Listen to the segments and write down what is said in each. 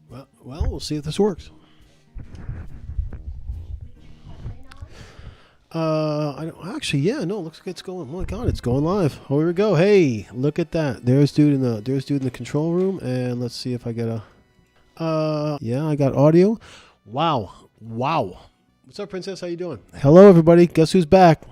Well, we'll see if this works. I don't actually. Yeah, no. Looks like it's going. Oh my God, it's going live. Oh, here we go. Hey, look at that. There's dude in the control room, and let's see if I get a. Yeah, I got audio. Wow. What's up, Princess? How you doing? Hello, everybody. Guess who's back?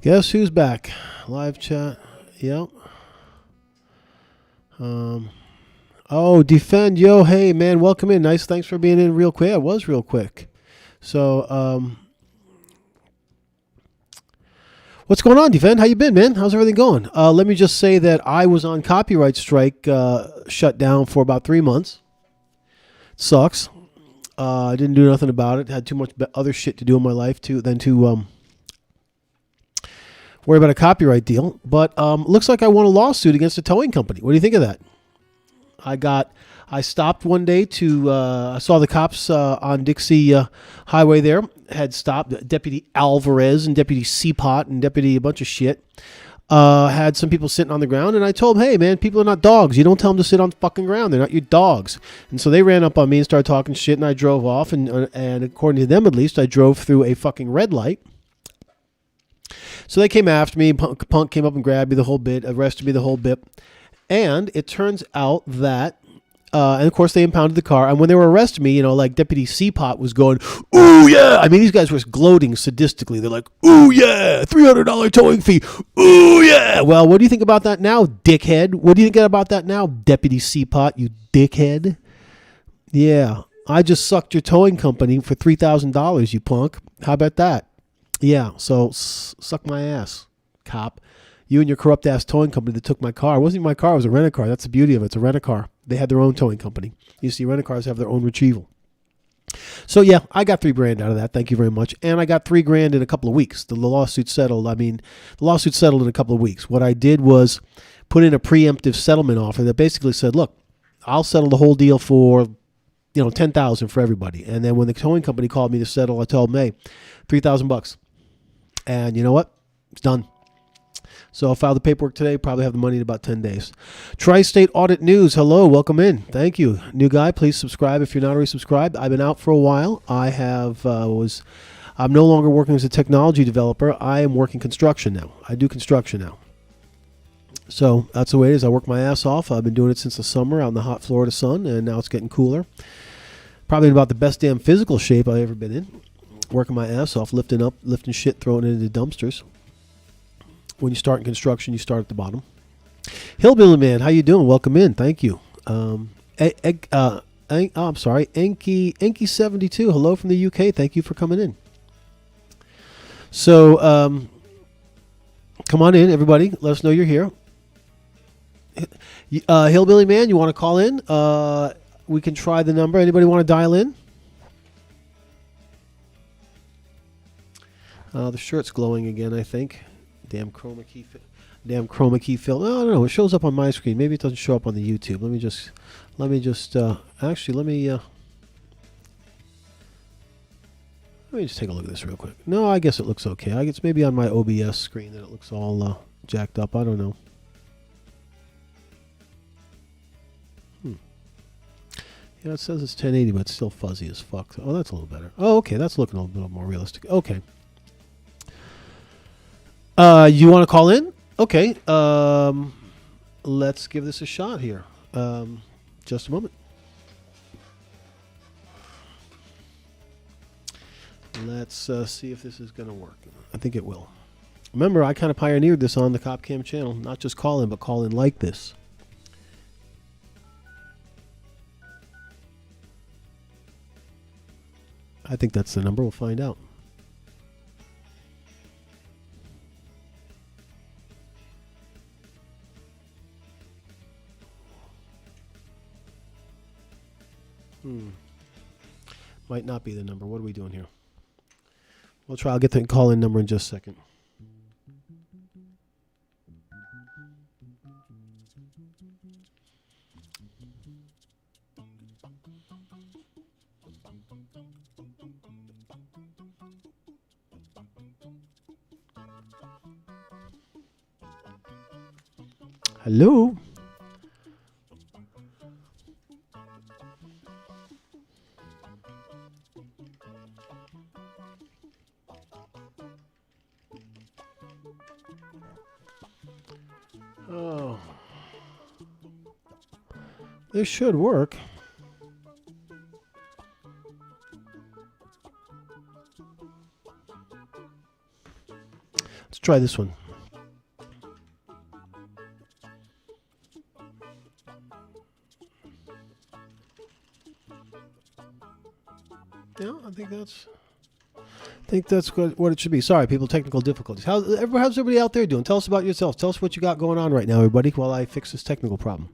Guess who's back? Live chat. Yep. Oh, defend. Yo, hey, man. Welcome in. Nice. Thanks for being in real quick. I was real quick. So, what's going on, defend? How you been, man? How's everything going? Let me just say that I was on copyright strike, shut down for about 3 months. Sucks. I didn't do nothing about it. Had too much other shit to do in my life than to worry about a copyright deal. But looks like I won a lawsuit against a towing company. What do you think of that? I stopped one day I saw the cops on Dixie Highway there had stopped. Deputy Alvarez and Deputy Seapot and Deputy a bunch of shit had some people sitting on the ground, and I told them, hey man, people are not dogs. You don't tell them to sit on the fucking ground. They're not your dogs. And so they ran up on me and started talking shit, and I drove off, and according to them at least, I drove through a fucking red light. So they came after me. Punk came up and grabbed me the whole bit, arrested me the whole bit. And it turns out that, and of course they impounded the car. And when they were arresting me, like Deputy Seapot was going, ooh, yeah. I mean, these guys were gloating sadistically. They're like, ooh, yeah, $300 towing fee. Ooh, yeah. Well, what do you think about that now, dickhead? What do you think about that now, Deputy Seapot, you dickhead? Yeah, I just sucked your towing company for $3,000, you punk. How about that? Yeah, so suck my ass, cop. You and your corrupt ass towing company that took my car. It wasn't even my car, it was a rent-a-car. That's the beauty of it. It's a rent-a-car. They had their own towing company. You see, rent-a-cars have their own retrieval. So yeah, I got $3,000 out of that. Thank you very much. And I got $3,000 in a couple of weeks. The lawsuit settled. The lawsuit settled in a couple of weeks. What I did was put in a preemptive settlement offer that basically said, look, I'll settle the whole deal for $10,000 for everybody. And then when the towing company called me to settle, I told them, hey, $3,000. And you know what? It's done. So I'll file the paperwork today. Probably have the money in about 10 days. Tri-State Audit News. Hello. Welcome in. Thank you. New guy, please subscribe if you're not already subscribed. I've been out for a while. I'm no longer working as a technology developer. I am working construction now. I do construction now. So that's the way it is. I work my ass off. I've been doing it since the summer out in the hot Florida sun, and now it's getting cooler. Probably in about the best damn physical shape I've ever been in. Working my ass off, lifting shit, throwing it into dumpsters. When you start in construction, you start at the bottom. Hillbilly Man, how you doing? Welcome in. Thank you. I'm sorry. Enki72. Hello from the UK. Thank you for coming in. So, come on in, everybody. Let us know you're here. Hillbilly Man, you want to call in? We can try the number. Anybody want to dial in? The shirt's glowing again, I think. Damn chroma key fill. No, I don't know. It shows up on my screen. Maybe it doesn't show up on the YouTube. Let me just take a look at this real quick. No, I guess it looks okay. I guess maybe on my OBS screen that it looks all jacked up. I don't know. Yeah, it says it's 1080, but it's still fuzzy as fuck. Oh, that's a little better. Oh, okay. That's looking a little more realistic. Okay. You want to call in? Okay. Let's give this a shot here. Just a moment. Let's see if this is going to work. I think it will. Remember, I kind of pioneered this on the KopCam channel. Not just call in, but call in like this. I think that's the number. We'll find out. Might not be the number. What are we doing here? We'll try. I'll get the call-in number in just a second. Hello? Oh. This should work. Let's try this one. Yeah, I think that's what it should be. Sorry, people, technical difficulties. How's everybody out there doing? Tell us about yourselves. Tell us what you got going on right now, everybody, while I fix this technical problem.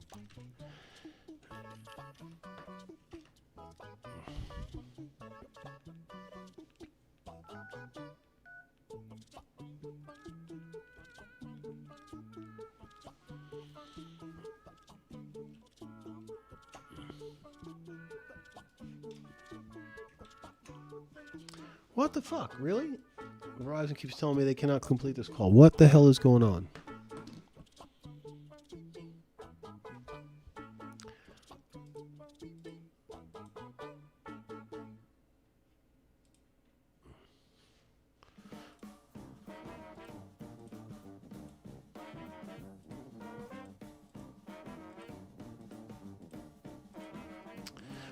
What the fuck? Really? Verizon keeps telling me they cannot complete this call. What the hell is going on?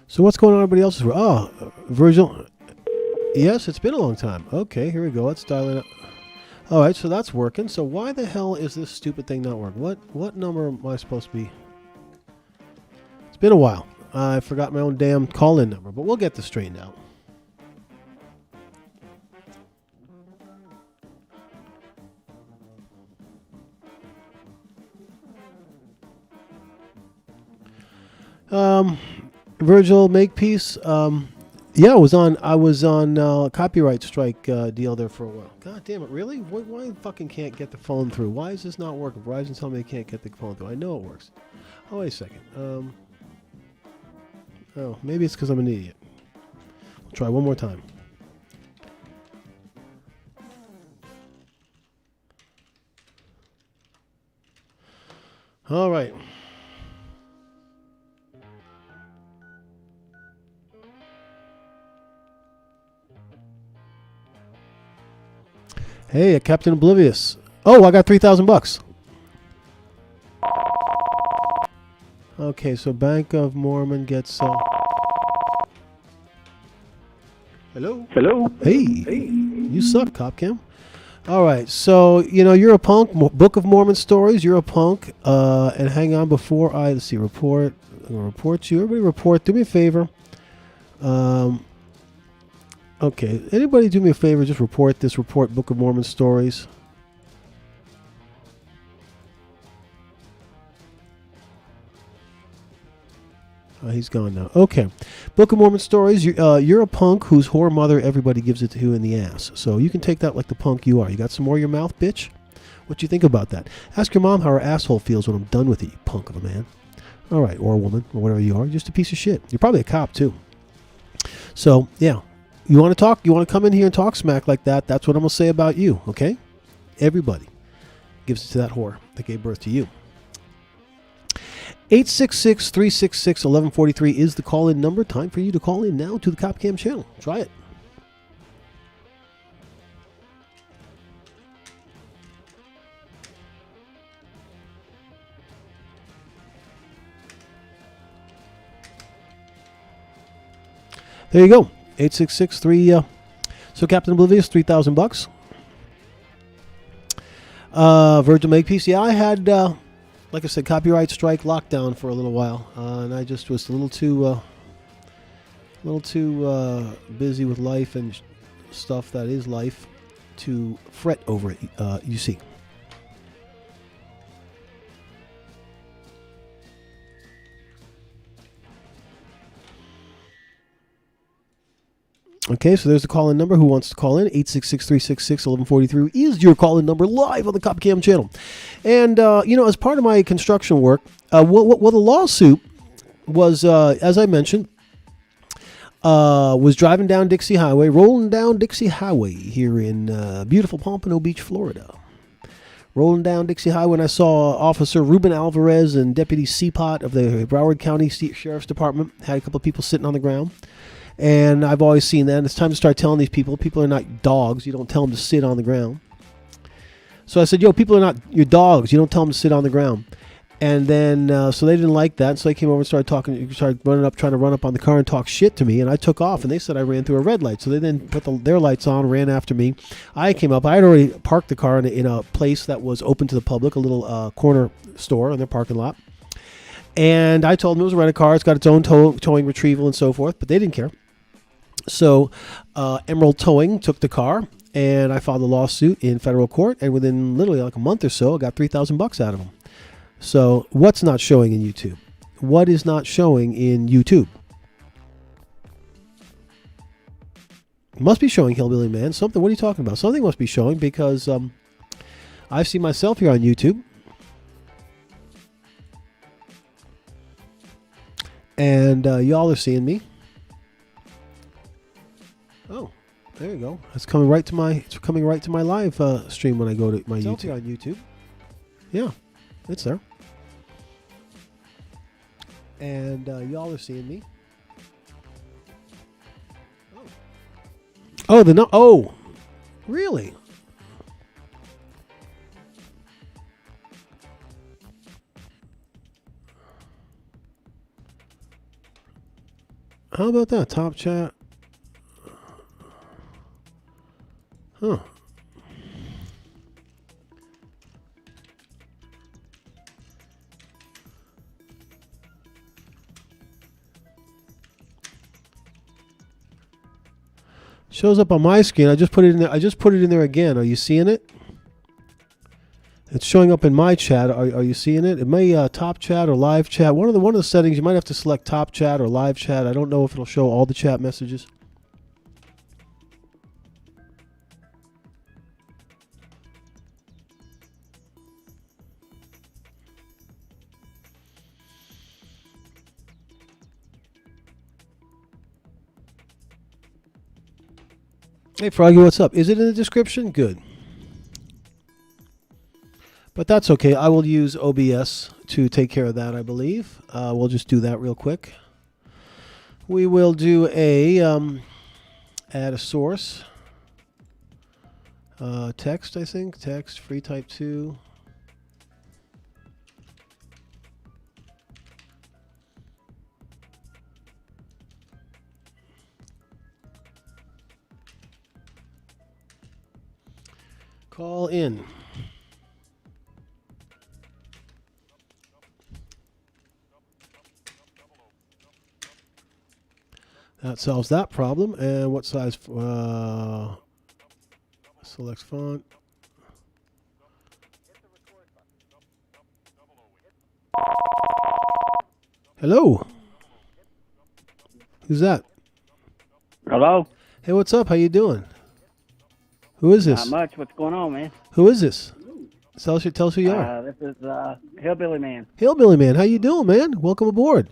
So what's going on in everybody else's? Oh, Virgil. Yes, it's been a long time. Okay, here we go. Let's dial it up. All right, so that's working. So why the hell is this stupid thing not working? What number am I supposed to be? It's been a while. I forgot my own damn call-in number, but we'll get this straightened out. Virgil Makepeace. Yeah, I was on copyright strike deal there for a while. God damn it, really? Why fucking can't get the phone through? Why is this not working? Verizon's telling me they can't get the phone through. I know it works. Oh, wait a second. Oh, maybe it's because I'm an idiot. I'll try one more time. All right. Hey, Captain Oblivious. Oh, I got $3,000. Okay, so Bank of Mormon gets. Hello. Hello. Hey. You suck, KopCam. All right, so you're a punk. Book of Mormon stories. You're a punk. And hang on before let's see. Report. I'm gonna report you. Everybody, report. Do me a favor. Okay, anybody do me a favor, just report this, report Book of Mormon stories. He's gone now. Okay, Book of Mormon stories, you're a punk whose whore mother everybody gives it to in the ass. So you can take that like the punk you are. You got some more in your mouth, bitch? What you think about that? Ask your mom how her asshole feels when I'm done with it, you punk of a man. All right, or a woman, or whatever you are, you're just a piece of shit. You're probably a cop, too. So, yeah. You want to talk? You want to come in here and talk smack like that? That's what I'm going to say about you, okay? Everybody gives it to that whore that gave birth to you. 866-366-1143 is the call-in number. Time for you to call in now to the KopCam channel. Try it. There you go. 866-3. So Captain Oblivious, $3,000. Virgil Makepeace. Yeah, I had, like I said, copyright strike lockdown for a little while, and I just was a little too busy with life and stuff that is life to fret over it. You see. Okay, so there's the call-in number. Who wants to call in? 866-366-1143 is your call-in number live on the KopCam channel. And, as part of my construction work, the lawsuit was, as I mentioned, was driving down Dixie Highway, rolling down Dixie Highway here in beautiful Pompano Beach, Florida. rolling down Dixie Highway, and I saw Officer Ruben Alvarez and Deputy Seapot of the Broward County Sheriff's Department. Had a couple of people sitting on the ground. And I've always seen that. And it's time to start telling these people are not dogs. You don't tell them to sit on the ground. So I said, yo, people are not your dogs. You don't tell them to sit on the ground. And then, so they didn't like that. So they came over and started running up, trying to run up on the car and talk shit to me. And I took off, and they said I ran through a red light. So they then put their lights on, ran after me. I came up. I had already parked the car in a place that was open to the public, a little corner store in their parking lot. And I told them it was a rental car. It's got its own towing retrieval and so forth, but they didn't care. So Emerald Towing took the car, and I filed a lawsuit in federal court. And within literally like a month or so, I got $3,000 out of them. So what's not showing in YouTube? What is not showing in YouTube? It must be showing, Hillbilly Man. Something. What are you talking about? Something must be showing, because I see myself here on YouTube. And y'all are seeing me. Oh, there you go. It's coming right to my live stream when I go to my YouTube. On YouTube. Yeah, it's there. And y'all are seeing me. Oh, really? How about that? Top chat. Huh. Shows up on my screen. I just put it in there. I just put it in there again. Are you seeing it? It's showing up in my chat. Are you seeing it? It may top chat or live chat. One of the settings, you might have to select top chat or live chat. I don't know if it'll show all the chat messages. Hey, Froggy, what's up? Is it in the description? Good. But that's okay. I will use OBS to take care of that, I believe. We'll just do that real quick. We will do a add a source. Text, I think. Text, free type 2. Call in. That solves that problem. And what size? Select font. Hello. Who's that? Hello. Hey, what's up? How you doing? Who is this? Not much. What's going on, man? Who is this? Tell us who you are. This is Hillbilly Man. Hillbilly Man, how you doing, man? Welcome aboard.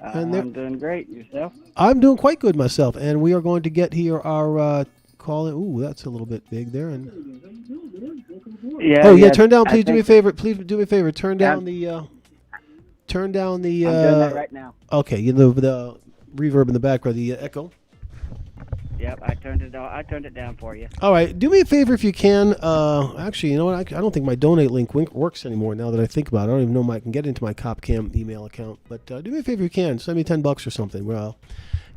I'm doing great. Yourself? I'm doing quite good myself, and we are going to get here our call in. Ooh, that's a little bit big there. And yeah. Turn down. Please do me a favor. Please do me a favor. Turn down the. I'm doing that right now. Okay, you know the reverb in the background, the echo. Yep, I turned it down for you. All right, do me a favor if you can. Actually, you know what? I don't think my donate link works anymore now that I think about it. I don't even know if I can get into my KopCam email account. But do me a favor if you can. Send me $10 or something. Well,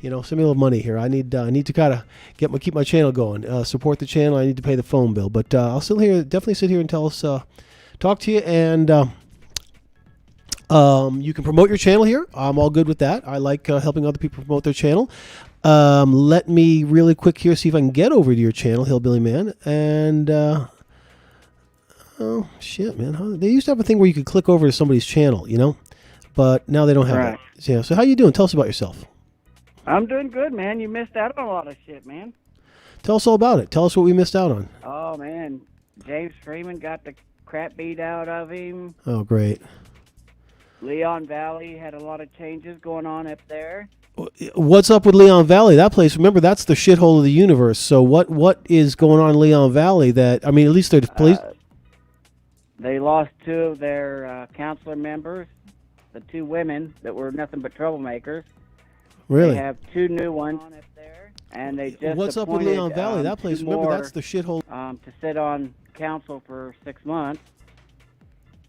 send me a little money here. I need to kind of keep my channel going. Support the channel. I need to pay the phone bill. But I'll definitely sit here and talk to you, and you can promote your channel here. I'm all good with that. I like helping other people promote their channel. Let me really quick here see if I can get over to your channel, Hillbilly Man. And oh shit, man! They used to have a thing where you could click over to somebody's channel, but now they don't have that. Yeah. So how you doing? Tell us about yourself. I'm doing good, man. You missed out on a lot of shit, man. Tell us all about it. Tell us what we missed out on. Oh man, James Freeman got the crap beat out of him. Oh great. Leon Valley had a lot of changes going on up there. What's up with Leon Valley? That place, remember, that's the shithole of the universe. So what is going on in Leon Valley? At least they're police. They lost two of their councilor members, the two women that were nothing but troublemakers. Really? They have two new ones, and they just What's up with appointed, Leon Valley? That place, two remember, more, that's the shithole. to sit on council for 6 months.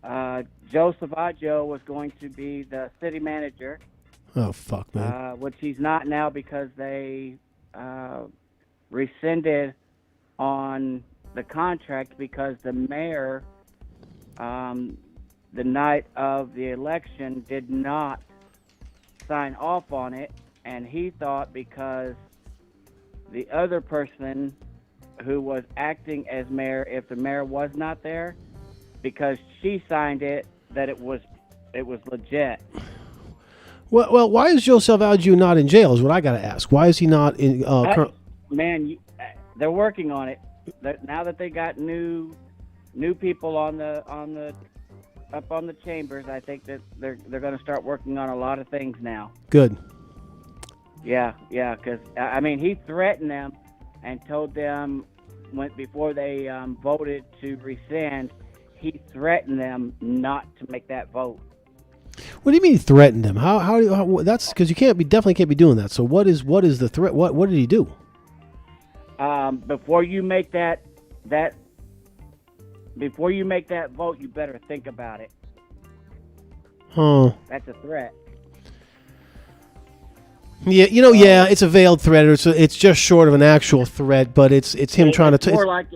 Joe Savaggio was going to be the city manager. Oh, fuck, man. Which he's not now because they rescinded on the contract because the mayor, the night of the election, did not sign off on it, and he thought because the other person who was acting as mayor, if the mayor was not there, because she signed it, that it was legit. Well, why is Joe Salvaggio not in jail is what I got to ask. Why is he not in... Man, they're working on it. Now that they got new people on the chambers, I think that they're going to start working on a lot of things now. Good. Yeah, because, I mean, he threatened them and told them before they voted to rescind, he threatened them not to make that vote. What do you mean threatened them? How that's because definitely can't be doing that. So what is the threat? What did he do? Before you make that vote, you better think about it. Huh. That's a threat. Yeah, it's a veiled threat. It's just short of an actual threat, but it's him trying to. More like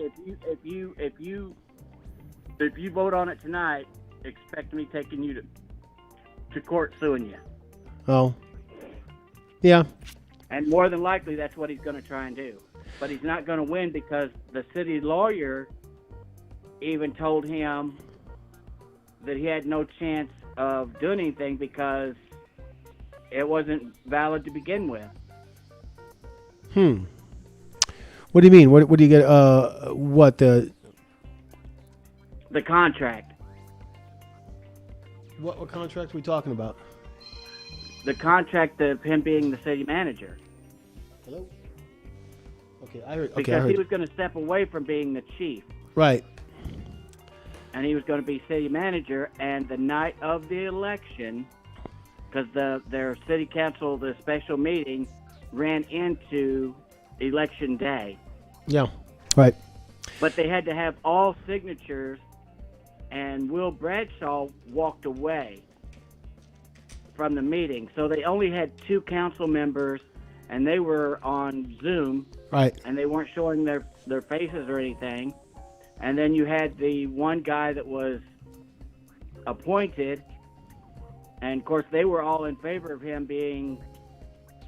if you vote on it tonight, expect me taking you to court suing you. Oh. Yeah. And more than likely, that's what he's going to try and do. But he's not going to win because the city lawyer even told him that he had no chance of doing anything because it wasn't valid to begin with. What do you mean? What do you get? The contract. What contract are we talking about? The contract of him being the city manager. Hello? Okay, I heard. Because he was going to step away from being the chief. Right. And he was going to be city manager, and the night of the election, because their city council, the special meeting, ran into election day. Yeah, right. But they had to have all signatures, and Will Bradshaw walked away from the meeting. So they only had two council members, and they were on Zoom. Right. And they weren't showing their faces or anything. And then you had the one guy that was appointed, and of course they were all in favor of him being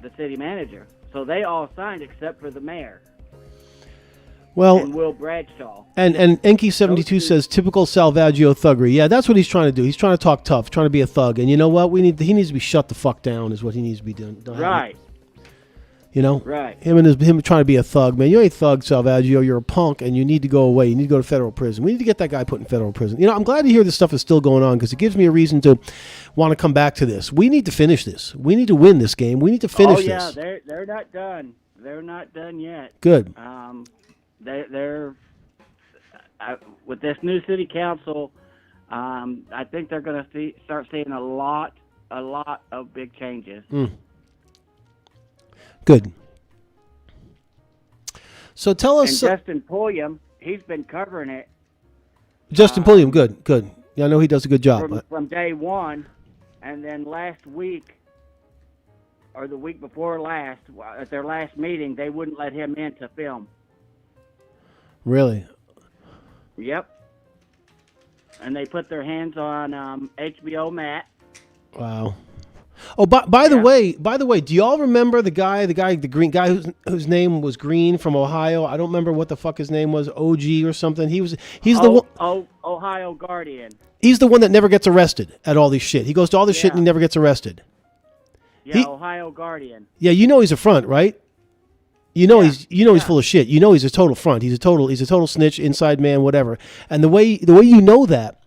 the city manager. So they all signed except for the mayor. Well, and Will Bradshaw. And Enki72 says typical Salvaggio thuggery. Yeah, that's what he's trying to do. He's trying to talk tough, trying to be a thug. And you know what? He needs to be shut the fuck down is what he needs to be doing. Right. Right. Him trying to be a thug, man. You ain't a thug, Salvaggio. You're a punk, and you need to go away. You need to go to federal prison. We need to get that guy put in federal prison. I'm glad to hear this stuff is still going on because it gives me a reason to want to come back to this. We need to finish this. We need to win this game. We need to finish this. Oh, yeah. They're not done. They're not done yet. Good. They're with this new city council, I think they're going to start seeing a lot of big changes. Good. So tell us. And Justin Pulliam, he's been covering it. Justin Pulliam, good. Yeah, I know he does a good job. From day one, and then last week, or the week before last, at their last meeting, they wouldn't let him in to film. Really? Yep. And they put their hands on HBO Matt. Wow. Oh, by the way, do y'all remember the green guy whose name was Green from Ohio? I don't remember what the fuck his name was, OG or something. He's the one. Ohio Guardian. He's the one that never gets arrested at all this shit. He goes to all this shit and he never gets arrested. Yeah, Ohio Guardian. Yeah, he's a front, right? He's full of shit. He's a total front. He's a total snitch, inside man, whatever. And the way you know that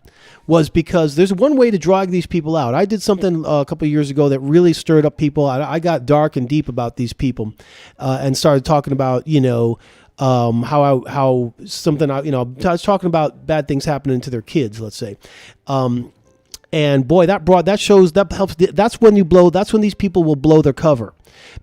was because there's one way to drag these people out. I did something a couple of years ago that really stirred up people. I got dark and deep about these people and started talking about, how something, I was talking about bad things happening to their kids, let's say. And boy, that shows, that helps. That's when these people will blow their cover,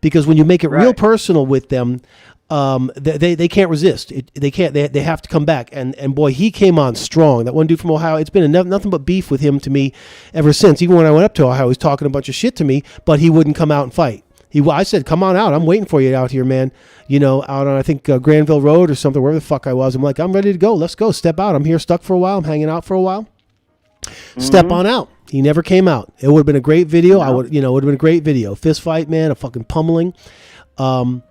because when you make it real personal with them, they can't resist. They have to come back. And boy, he came on strong. That one dude from Ohio, it's been nothing but beef with him to me ever since. Even when I went up to Ohio, he was talking a bunch of shit to me, but he wouldn't come out and fight. I said, come on out. I'm waiting for you out here, man. Out on, I think, Granville Road or something, wherever the fuck I was. I'm like, I'm ready to go. Let's go. Step out. I'm here stuck for a while. I'm hanging out for a while. Step on out. He never came out. It would have been a great video. No. It would have been a great video. Fist fight, man, a fucking pummeling. And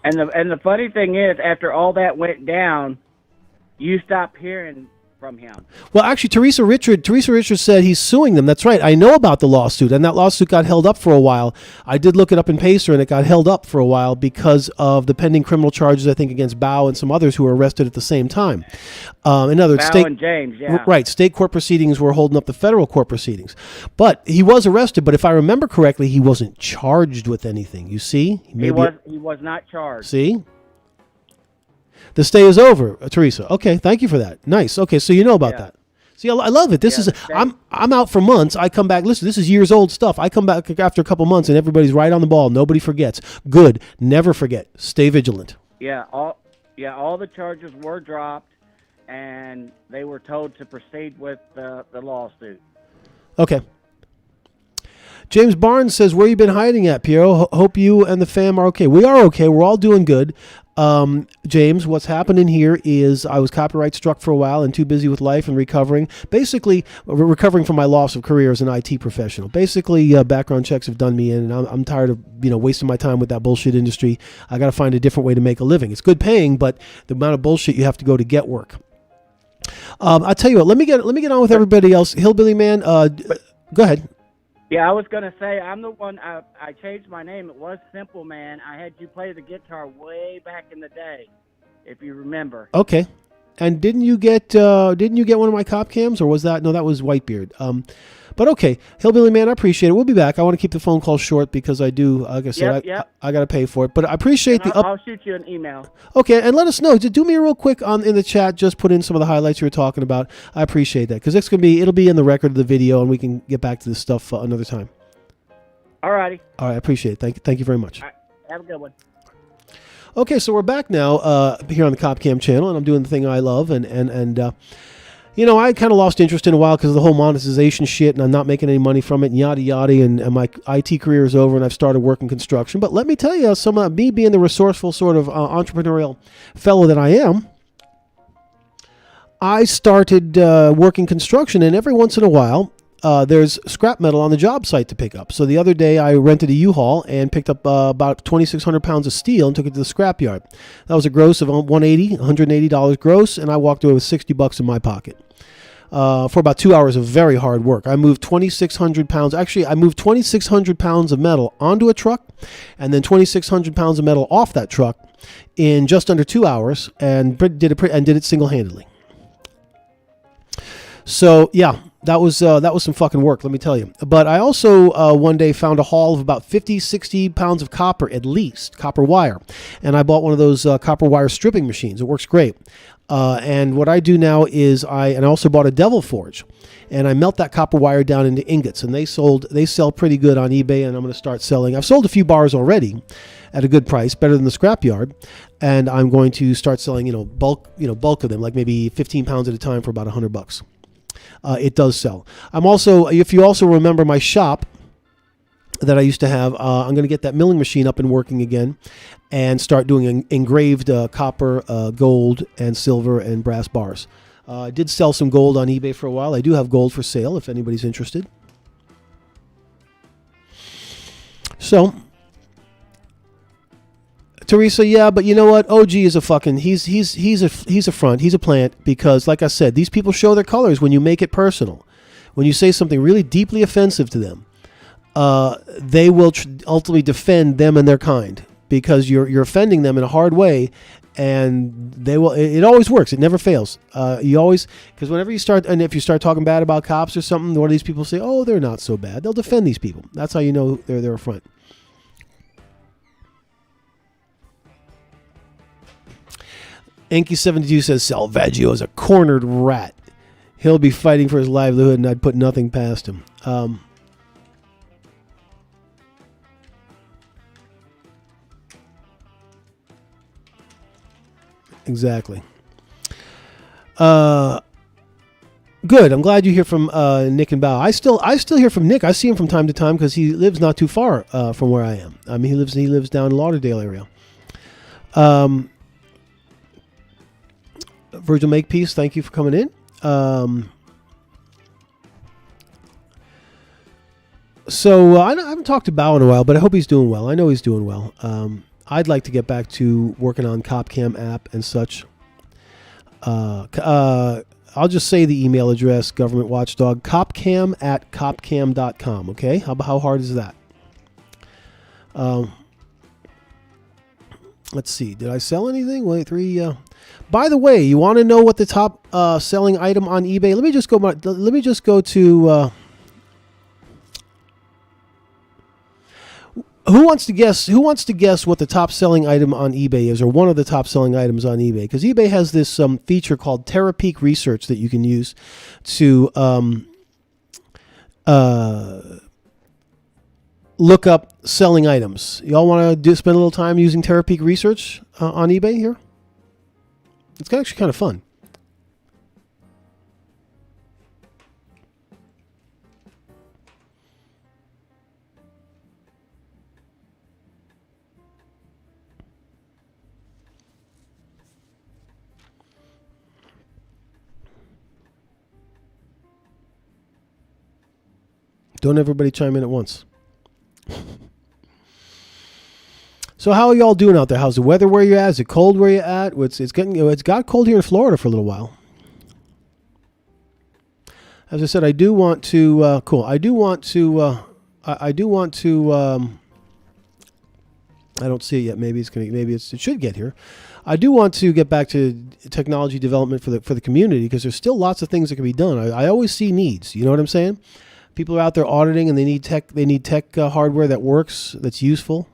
the funny thing is, after all that went down, you stopped hearing from him. Well, actually, Teresa Richards said he's suing them. That's right. I know about the lawsuit, and that lawsuit got held up for a while. I did look it up in Pacer, and it got held up for a while because of the pending criminal charges, I think, against Bao and some others who were arrested at the same time. In other words, Bao and James, yeah. Right. State court proceedings were holding up the federal court proceedings. But he was arrested, but if I remember correctly, he wasn't charged with anything. You see? He was not charged. See? The stay is over, Teresa. Okay, thank you for that. Nice. Okay, so you know about that. See, I love it. This is I'm out for months. I come back. Listen, this is years old stuff. I come back after a couple months, and everybody's right on the ball. Nobody forgets. Good. Never forget. Stay vigilant. Yeah. All the charges were dropped, and they were told to proceed with the lawsuit. Okay. James Barnes says, where you been hiding at, Piero? Hope you and the fam are okay. We are okay. We're all doing good. James, what's happening here is I was copyright struck for a while and too busy with life and recovering. Basically, recovering from my loss of career as an IT professional. Basically, background checks have done me in, and I'm tired of wasting my time with that bullshit industry. I got to find a different way to make a living. It's good paying, but the amount of bullshit you have to go to get work. I'll tell you what. Let me get on with everybody else. Hillbilly Man, go ahead. Yeah, I was going to say, I'm the one, I changed my name. It was Simple Man. I had you play the guitar way back in the day, if you remember. Okay. And didn't you get one of my KopCams, or was that, no, that was Whitebeard. But okay, Hillbilly Man, I appreciate it. We'll be back. I want to keep the phone call short because I do, like I said, I got to pay for it. But I appreciate I'll shoot you an email. Okay, and let us know. Just do me a real quick in the chat. Just put in some of the highlights you were talking about. I appreciate that because it'll be in the record of the video, and we can get back to this stuff another time. All righty. All right, I appreciate it. Thank you very much. All right, have a good one. Okay, so we're back now here on the KopCam channel, and I'm doing the thing I love, and I kind of lost interest in a while because of the whole monetization shit, and I'm not making any money from it, and yada yada, and my IT career is over, and I've started working construction. But let me tell you, some of me being the resourceful sort of entrepreneurial fellow that I am, I started working construction, and every once in a while, there's scrap metal on the job site to pick up. So the other day I rented a U-Haul and picked up about 2,600 pounds of steel and took it to the scrap yard. That was a gross of $180 gross, and I walked away with $60 in my pocket. For about 2 hours of very hard work. I moved 2,600 pounds. Actually, I moved 2,600 pounds of metal onto a truck and then 2,600 pounds of metal off that truck in just under 2 hours and did it single-handedly. So, yeah. That was some fucking work, let me tell you. But I also one day found a haul of about 50, 60 pounds of copper, at least, copper wire. And I bought one of those copper wire stripping machines. It works great. And what I do now is I also bought a Devil Forge. And I melt that copper wire down into ingots. And they sell pretty good on eBay, and I'm going to start selling. I've sold a few bars already at a good price, better than the scrapyard. And I'm going to start selling, bulk of them, like maybe 15 pounds at a time for about $100. It does sell. I'm also, if you also remember my shop that I used to have, I'm going to get that milling machine up and working again and start doing engraved copper, gold, and silver and brass bars. I did sell some gold on eBay for a while. I do have gold for sale if anybody's interested. So, Teresa, yeah, but you know what? OG is a fucking he's a front. He's a plant because, like I said, these people show their colors when you make it personal. When you say something really deeply offensive to them, they will ultimately defend them and their kind because you're offending them in a hard way, and they will. It always works. It never fails. You always, because whenever you start, and if you start talking bad about cops or something, one of these people say, "Oh, they're not so bad." They'll defend these people. That's how you know they're a front. Enki72 says Salvaggio is a cornered rat. He'll be fighting for his livelihood, and I'd put nothing past him. Exactly. Good. I'm glad you hear from Nick and Bao. I still hear from Nick. I see him from time to time because he lives not too far from where I am. I mean, he lives down in Lauderdale area. Virgil Makepeace, thank you for coming in. So I haven't talked to Bao in a while, but I hope he's doing well. I know he's doing well. I'd like to get back to working on KopCam app and such. I'll just say the email address, government watchdog, kopcam@kopcam.com. Okay, how hard is that? Let's see. Did I sell anything? Wait, 3. By the way, you want to know what the top selling item on eBay? Let me just go to. Who wants to guess what the top selling item on eBay is, or one of the top selling items on eBay? Because eBay has this feature called TerraPeak Research that you can use to look up selling items. Y'all want to spend a little time using TerraPeak Research on eBay here? It's actually kind of fun. Don't everybody chime in at once. So how are y'all doing out there? How's the weather where you're at? Is it cold where you're at? It's got cold here in Florida for a little while. As I said, I do want to. Cool. I do want to. I don't see it yet. Maybe it should get here. I do want to get back to technology development for the community because there's still lots of things that can be done. I always see needs. You know what I'm saying? People are out there auditing and they need tech. They need tech hardware that works, that's useful.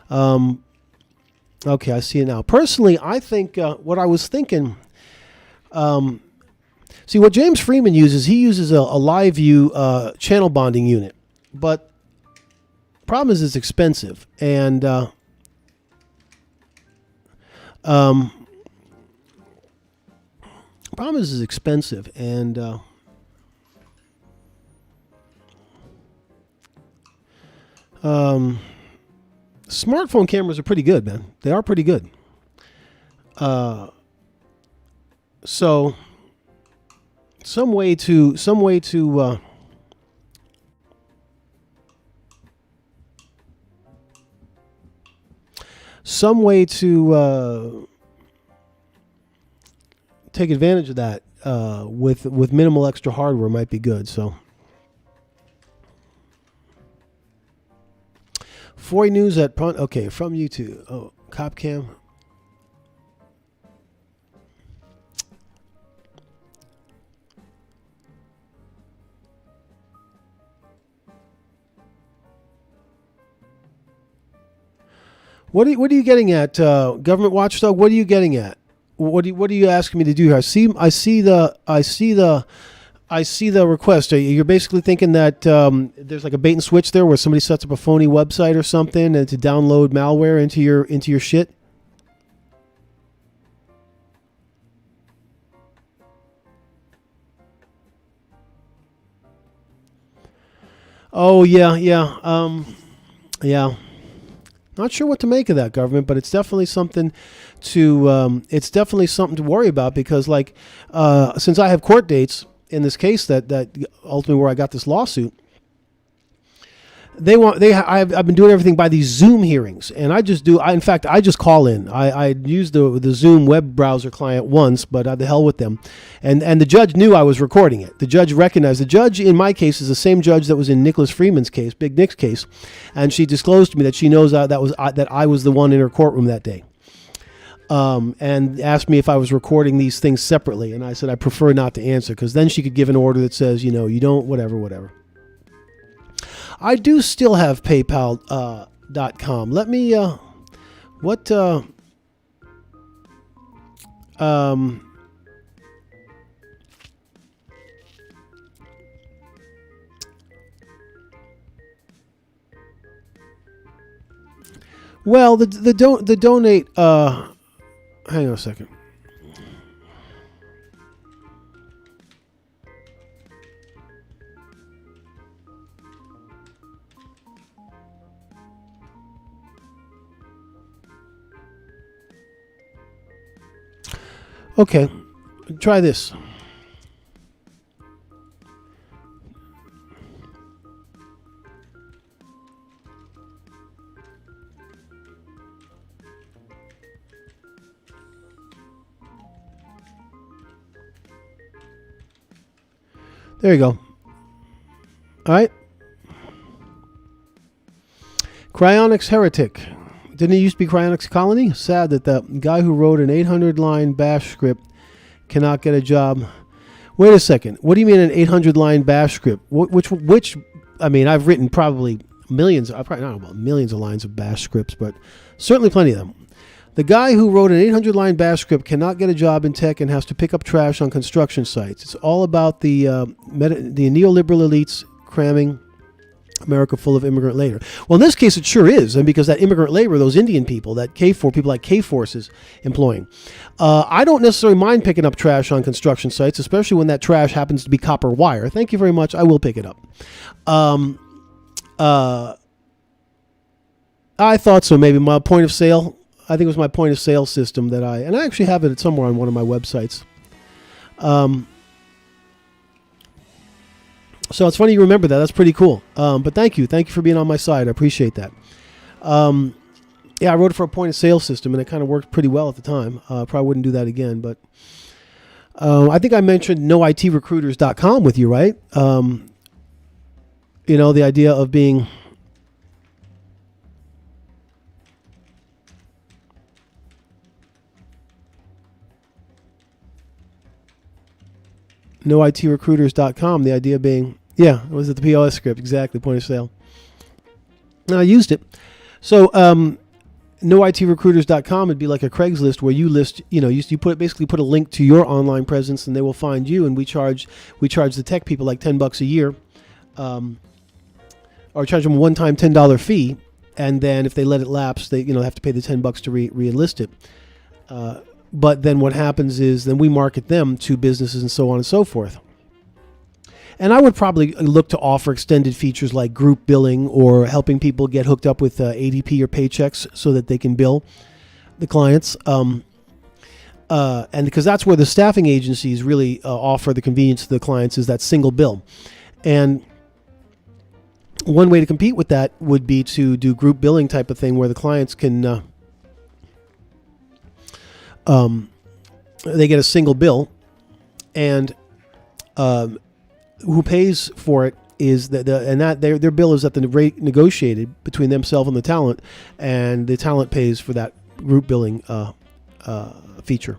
Okay, I see it now. Personally, I think what I was thinking. See, what James Freeman uses, he uses a live view channel bonding unit, but problem is it's expensive, and problem is it's expensive, and smartphone cameras are pretty good, man. They are pretty good. So some way to take advantage of that with minimal extra hardware might be good. So. 40 News at okay, from YouTube. Oh, KopCam. What are you getting at, government watchdog? What are you getting at? What are you asking me to do here? I see the request. You're basically thinking that there's like a bait and switch there where somebody sets up a phony website or something and to download malware into your shit. Oh yeah. Not sure what to make of that, government, but it's definitely something to worry about because since I have court dates in this case that ultimately where I got this lawsuit, I've been doing everything by these Zoom hearings, and I just call in. I used the Zoom web browser client once, but the hell with them. And the judge knew I was recording it. The judge recognized. The judge in my case is the same judge that was in Nicholas Freeman's case, Big Nick's case, and she disclosed to me that she knows that I was the one in her courtroom that day. And asked me if I was recording these things separately, and I said I prefer not to answer because then she could give an order that says, you don't, whatever. I do still have PayPal.com. Let me, Well, the donate. Hang on a second. Okay, try this. There you go. All right. Cryonics Heretic. Didn't it used to be Cryonics Colony? Sad that the guy who wrote an 800-line bash script cannot get a job. Wait a second. What do you mean an 800-line bash script? Which? I mean, I've written probably millions. I probably don't know about millions of lines of bash scripts, but certainly plenty of them. The guy who wrote an 800-line bash script cannot get a job in tech and has to pick up trash on construction sites. It's all about the neoliberal elites cramming America full of immigrant labor. Well, in this case, it sure is, and because that immigrant labor, those Indian people, that people like K-Force is employing. I don't necessarily mind picking up trash on construction sites, especially when that trash happens to be copper wire. Thank you very much. I will pick it up. I thought so. Maybe my point of sale. I think it was my point of sale system that I actually have it somewhere on one of my websites. So it's funny you remember that. That's pretty cool. But thank you for being on my side. I appreciate that. Yeah, I wrote it for a point of sale system, and it kind of worked pretty well at the time. Probably wouldn't do that again, but I think I mentioned noitrecruiters.com with you, right? The idea of being noitrecruiters.com, the idea being, yeah, it was at the POS script, exactly, point of sale. And I used it. So noitrecruiters.com would be like a Craigslist where you list, you basically put a link to your online presence and they will find you, and we charge the tech people like $10 a year, or charge them a one-time $10 fee, and then if they let it lapse, they have to pay the $10 to re-enlist it. But then what happens is then we market them to businesses and so on and so forth. And I would probably look to offer extended features like group billing or helping people get hooked up with ADP or Paychecks so that they can bill the clients. And because that's where the staffing agencies really offer the convenience to the clients is that single bill. And one way to compete with that would be to do group billing type of thing where the clients can... they get a single bill, and who pays for it is their bill is at the rate negotiated between themselves and the talent, and the talent pays for that group billing feature.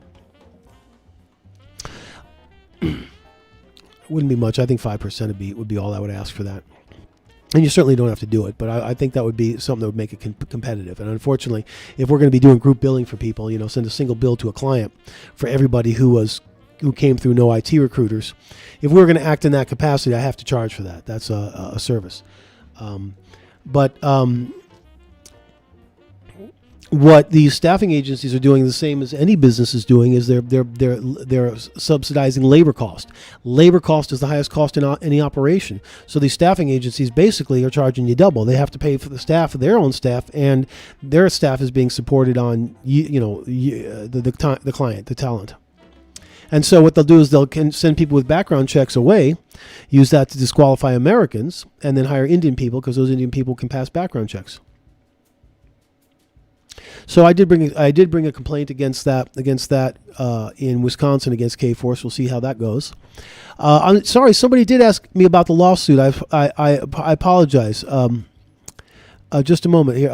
Wouldn't be much. I think 5% would be all I would ask for that. And you certainly don't have to do it, but I think that would be something that would make it competitive. And unfortunately, if we're going to be doing group billing for people, send a single bill to a client for everybody who came through No IT Recruiters. If we were going to act in that capacity, I have to charge for that. That's a service. What these staffing agencies are doing, the same as any business is doing, is they're subsidizing labor cost. Labor cost is the highest cost in any operation. So these staffing agencies basically are charging you double. They have to pay for the staff of their own staff, and their staff is being supported on the client, the talent. And so what they'll do is they'll send people with background checks away, use that to disqualify Americans, and then hire Indian people because those Indian people can pass background checks. So I did bring a complaint against that in Wisconsin against K-Force. We'll see how that goes. I'm sorry, somebody did ask me about the lawsuit. I apologize. Just a moment here.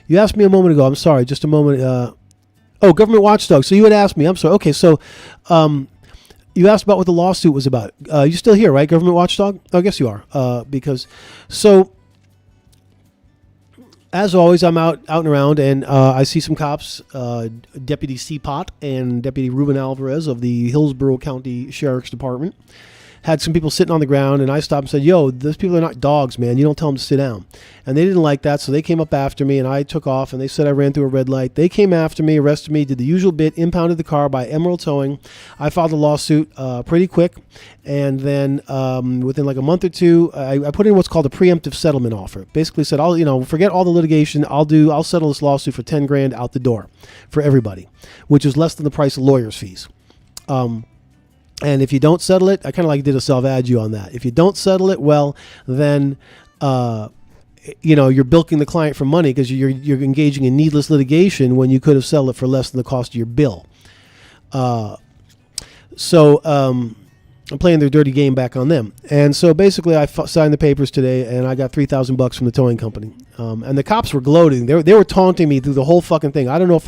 You asked me a moment ago. I'm sorry. Just a moment. Government watchdog. So you had asked me. I'm sorry. Okay. So, you asked about what the lawsuit was about. You're still here, right, Government Watchdog? I guess you are. as always, I'm out and around, and I see some cops, Deputy Seapot and Deputy Ruben Alvarez of the Hillsborough County Sheriff's Department. Had some people sitting on the ground, and I stopped and said, yo, those people are not dogs, man. You don't tell them to sit down. And they didn't like that, so they came up after me, and I took off, and they said I ran through a red light. They came after me, arrested me, did the usual bit, impounded the car by Emerald Towing. I filed a lawsuit pretty quick, and then within like a month or two, I put in what's called a preemptive settlement offer. Basically said, forget all the litigation. I'll settle this lawsuit for $10,000 out the door for everybody, which is less than the price of lawyers' fees. And if you don't settle it, I kind of like did a self-adju on that. If you don't settle it, well, then, you're bilking the client for money because you're engaging in needless litigation when you could have settled it for less than the cost of your bill. So I'm playing their dirty game back on them. And so basically I signed the papers today, and I got $3,000 from the towing company. And the cops were gloating. They were taunting me through the whole fucking thing. I don't know if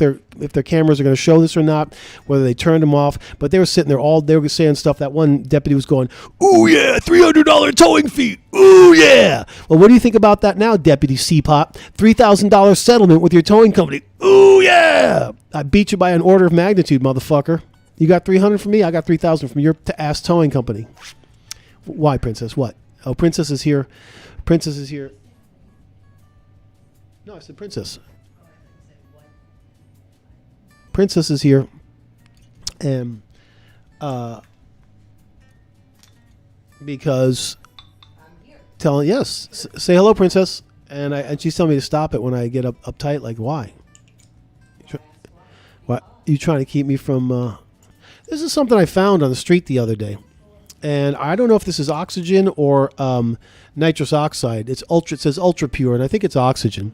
their cameras are going to show this or not, whether they turned them off, but they were sitting there they were saying stuff. That one deputy was going, ooh yeah, $300 towing fee. Ooh yeah. Well, what do you think about that now, Deputy C-Pop? $3,000 settlement with your towing company. Ooh yeah. I beat you by an order of magnitude, motherfucker. You got $300 from me. I got $3,000 from your ass towing company. Why, Princess? What? Oh, Princess is here. Princess is here. No, I said Princess. Princess is here, and because say hello, Princess, and she's telling me to stop it when I get uptight. Like, why? What? You trying to keep me from? This is something I found on the street the other day, and I don't know if this is oxygen or nitrous oxide. It says ultra pure, and I think it's oxygen.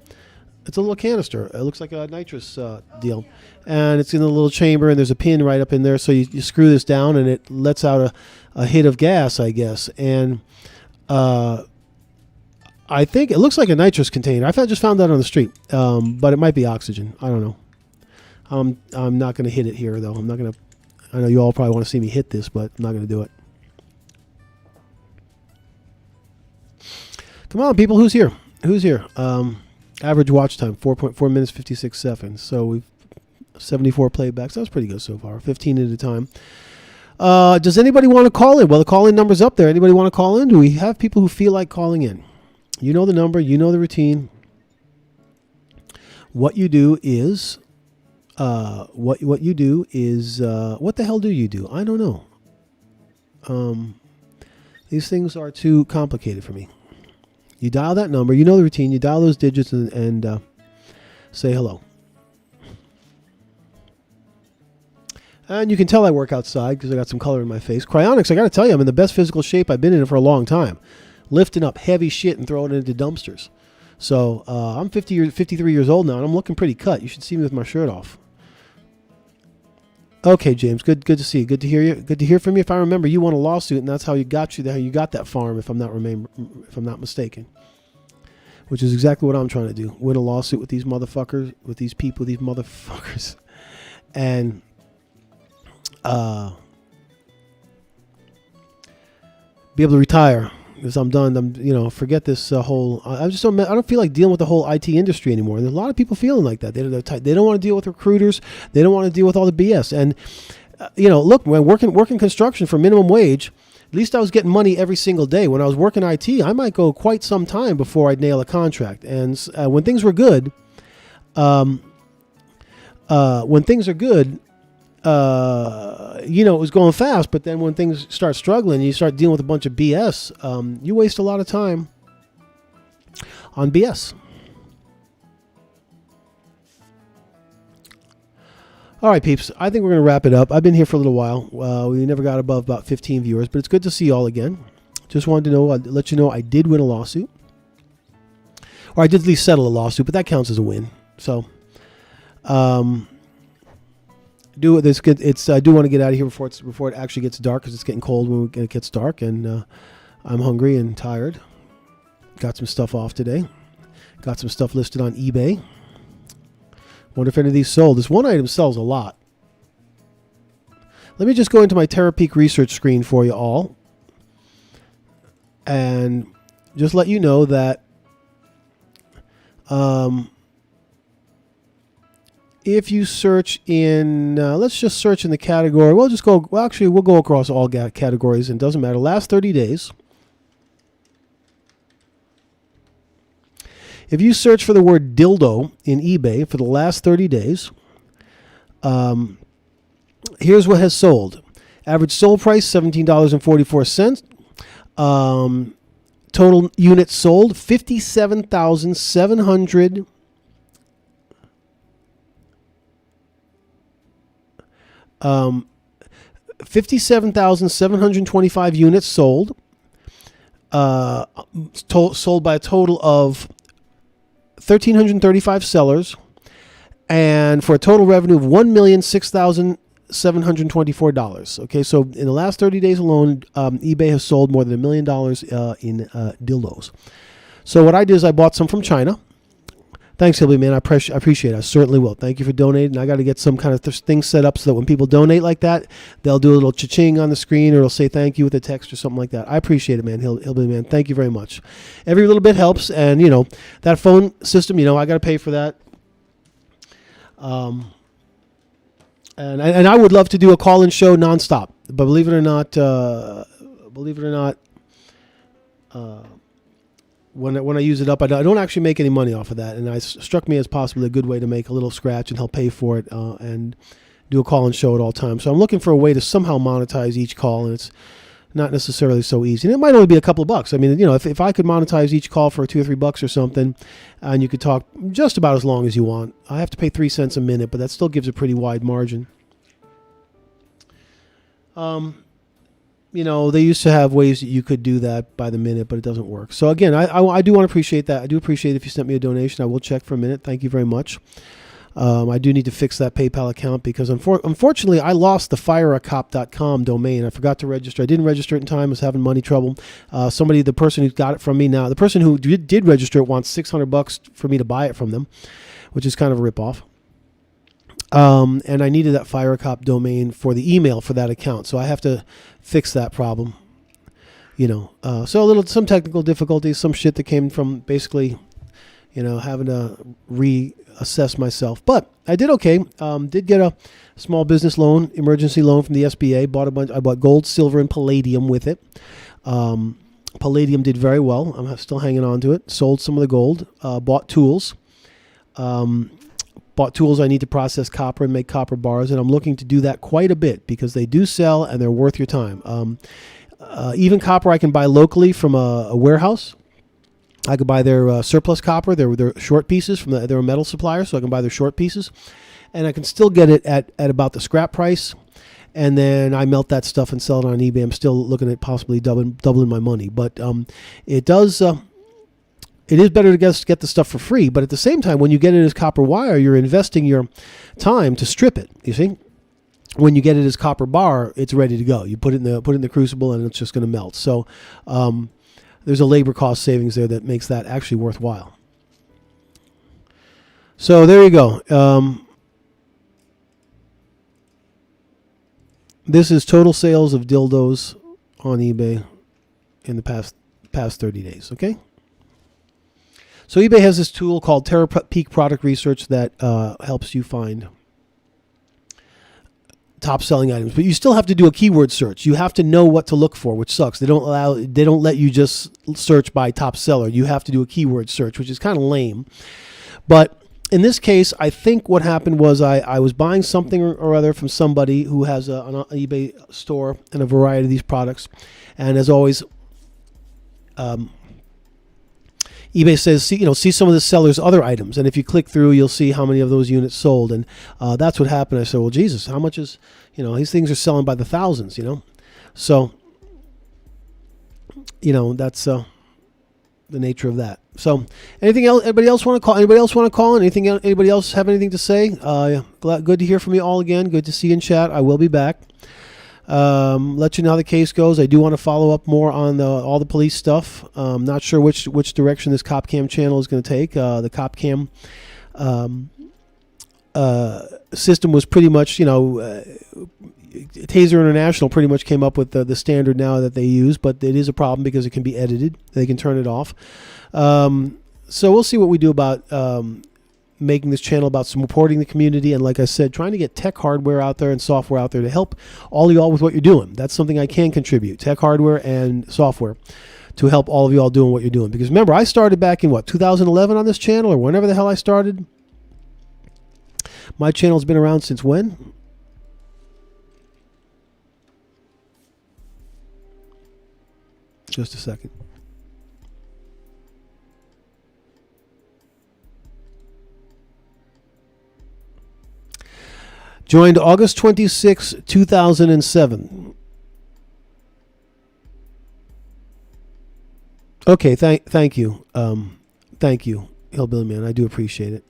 It's a little canister. It looks like a nitrous deal, and it's in a little chamber, and there's a pin right up in there. So you screw this down, and it lets out a hit of gas, I guess. And I think it looks like a nitrous container. I just found that on the street, but it might be oxygen. I don't know. I'm not going to hit it here, though. I'm not going to. I know you all probably want to see me hit this, but I'm not going to do it. Come on, people. Who's here? Who's here? Average watch time, 4.4 minutes, 56 seconds. So we've 74 playbacks. That was pretty good so far. 15 at a time. Does anybody want to call in? Well, the call-in number's up there. Anybody want to call in? Do we have people who feel like calling in? You know the number. You know the routine. What you do is... what you do is... what the hell do you do? I don't know. These things are too complicated for me. You dial that number. You know the routine. You dial those digits and say hello. And you can tell I work outside because I got some color in my face. Cryonics, I got to tell you, I'm in the best physical shape I've been in for a long time. Lifting up heavy shit and throwing it into dumpsters. So I'm 53 years old now, and I'm looking pretty cut. You should see me with my shirt off. Okay, James, good to see you. Good to hear you. Good to hear from you. If I remember, you won a lawsuit, and that's how you got that farm. If I'm not mistaken, which is exactly what I'm trying to do: win a lawsuit with these motherfuckers, with these people, these motherfuckers, and be able to retire. Because I'm done. Forget this whole. I don't feel like dealing with the whole IT industry anymore. And there's a lot of people feeling like that. They don't want to deal with recruiters. They don't want to deal with all the BS. And look, when working construction for minimum wage, at least I was getting money every single day. When I was working IT, I might go quite some time before I'd nail a contract. And when things were good, it was going fast, but then when things start struggling, you start dealing with a bunch of BS, you waste a lot of time on BS. All right, peeps, I think we're going to wrap it up. I've been here for a little while. We never got above about 15 viewers, but it's good to see you all again. Just wanted to let you know I did win a lawsuit. Or I did at least settle a lawsuit, but that counts as a win. So, do it. I do want to get out of here before it actually gets dark, because it's getting cold when it gets dark, and I'm hungry and tired. Got some stuff off today. Got some stuff listed on eBay. Wonder if any of these sold. This one item sells a lot. Let me just go into my TerraPeak research screen for you all, and just let you know that If you search in, let's just search in the category. We'll go across all categories, and it doesn't matter. Last 30 days. If you search for the word dildo in eBay for the last 30 days, here's what has sold. Average sold price, $17.44. Total units sold, 57,700. 57,725 units sold. Sold by a total of 1,335 sellers, and for a total revenue of $1,006,724. Okay, so in the last 30 days alone, eBay has sold more than $1 million in dildos. So what I did is I bought some from China. Thanks, Hillby, man. I appreciate it. I certainly will. Thank you for donating. I got to get some kind of thing set up so that when people donate like that, they'll do a little cha-ching on the screen, or it'll say thank you with a text or something like that. I appreciate it, man. Hillby, man. Thank you very much. Every little bit helps. And, that phone system, I got to pay for that. And I would love to do a call-in show nonstop. But believe it or not, when I use it up, I don't actually make any money off of that, and it struck me as possibly a good way to make a little scratch and help pay for it, and do a call-in show at all times. So I'm looking for a way to somehow monetize each call, and it's not necessarily so easy. And it might only be a couple of bucks. I mean, if I could monetize each call for $2 or $3 or something, and you could talk just about as long as you want. I have to pay 3 cents a minute, but that still gives a pretty wide margin. They used to have ways that you could do that by the minute, but it doesn't work. So again, I do want to appreciate that. I do appreciate if you sent me a donation. I will check for a minute. Thank you very much. I do need to fix that PayPal account because unfortunately I lost the fireacop.com domain. I forgot to register. I didn't register it in time. I was having money trouble. The person who got it from me now, the person who did register it wants $600 for me to buy it from them, which is kind of a ripoff. And I needed that FireCop domain for the email for that account. So I have to fix that problem, so some technical difficulties, some shit that came from basically, having to reassess myself, but I did okay. Did get a small business loan, emergency loan from the SBA, I bought gold, silver, and palladium with it. Palladium did very well. I'm still hanging on to it. Sold some of the gold, bought tools, I need to process copper and make copper bars, and I'm looking to do that quite a bit because they do sell and they're worth your time. Even copper I can buy locally from a warehouse. I could buy their surplus copper, their short pieces they're a metal supplier, so I can buy their short pieces, and I can still get it at about the scrap price. And then I melt that stuff and sell it on eBay. I'm still looking at possibly doubling my money, but it does. It is better to get the stuff for free, but at the same time, when you get it as copper wire, you're investing your time to strip it. You see, when you get it as copper bar, it's ready to go. You put it in the crucible, and it's just going to melt. So there's a labor cost savings there that makes that actually worthwhile. So there you go. This is total sales of dildos on eBay in the past 30 days. Okay. So eBay has this tool called TerraPeak Product Research that helps you find top selling items, but you still have to do a keyword search. You have to know what to look for, which sucks. They don't let you just search by top seller. You have to do a keyword search, which is kind of lame. But in this case, I think what happened was I was buying something or other from somebody who has an eBay store and a variety of these products, and as always, eBay says, see some of the seller's other items. And if you click through, you'll see how many of those units sold. And that's what happened. I said, well, Jesus, how much is, these things are selling by the thousands, So, that's the nature of that. So anything else, anybody else want to call? Anybody else have anything to say? Good to hear from you all again. Good to see you in chat. I will be back. Let you know how the case goes. I do want to follow up more on all the police stuff. Not sure which direction this KopCam channel is going to take. The KopCam system was pretty much, Taser International pretty much came up with the standard now that they use, but it is a problem because it can be edited. They can turn it off. So we'll see what we do about making this channel about supporting the community, and like I said, trying to get tech hardware out there and software out there to help all of y'all with what you're doing. That's something I can contribute, tech hardware and software, to help all of y'all doing what you're doing. Because remember, I started back in 2011 on this channel, or whenever the hell I started. My channel's been around since when? Just a second. Joined August 26, 2007. Okay, thank you. Thank you, Hillbilly Man. I do appreciate it.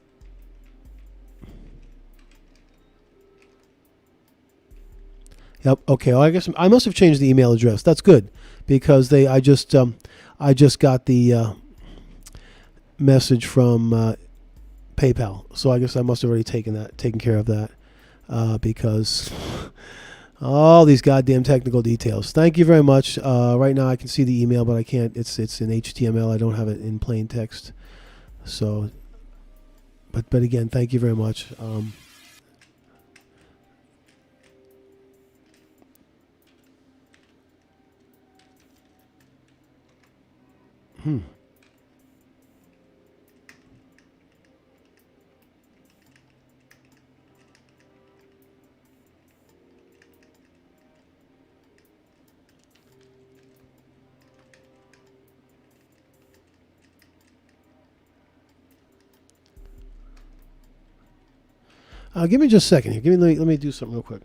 Yep. Okay. Well, I guess I must have changed the email address. That's good, because I just got the message from PayPal. So I guess I must have already taken care of that, because all these goddamn technical details. Thank you very much. Right now I can see the email, but I can't. It's in HTML. I don't have it in plain text. So, but again, thank you very much. Give me just a second here. Let me do something real quick.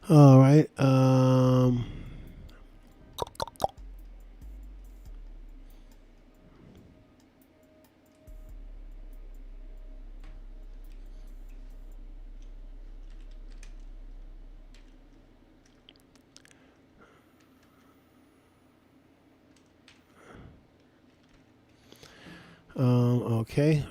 All right. Okay.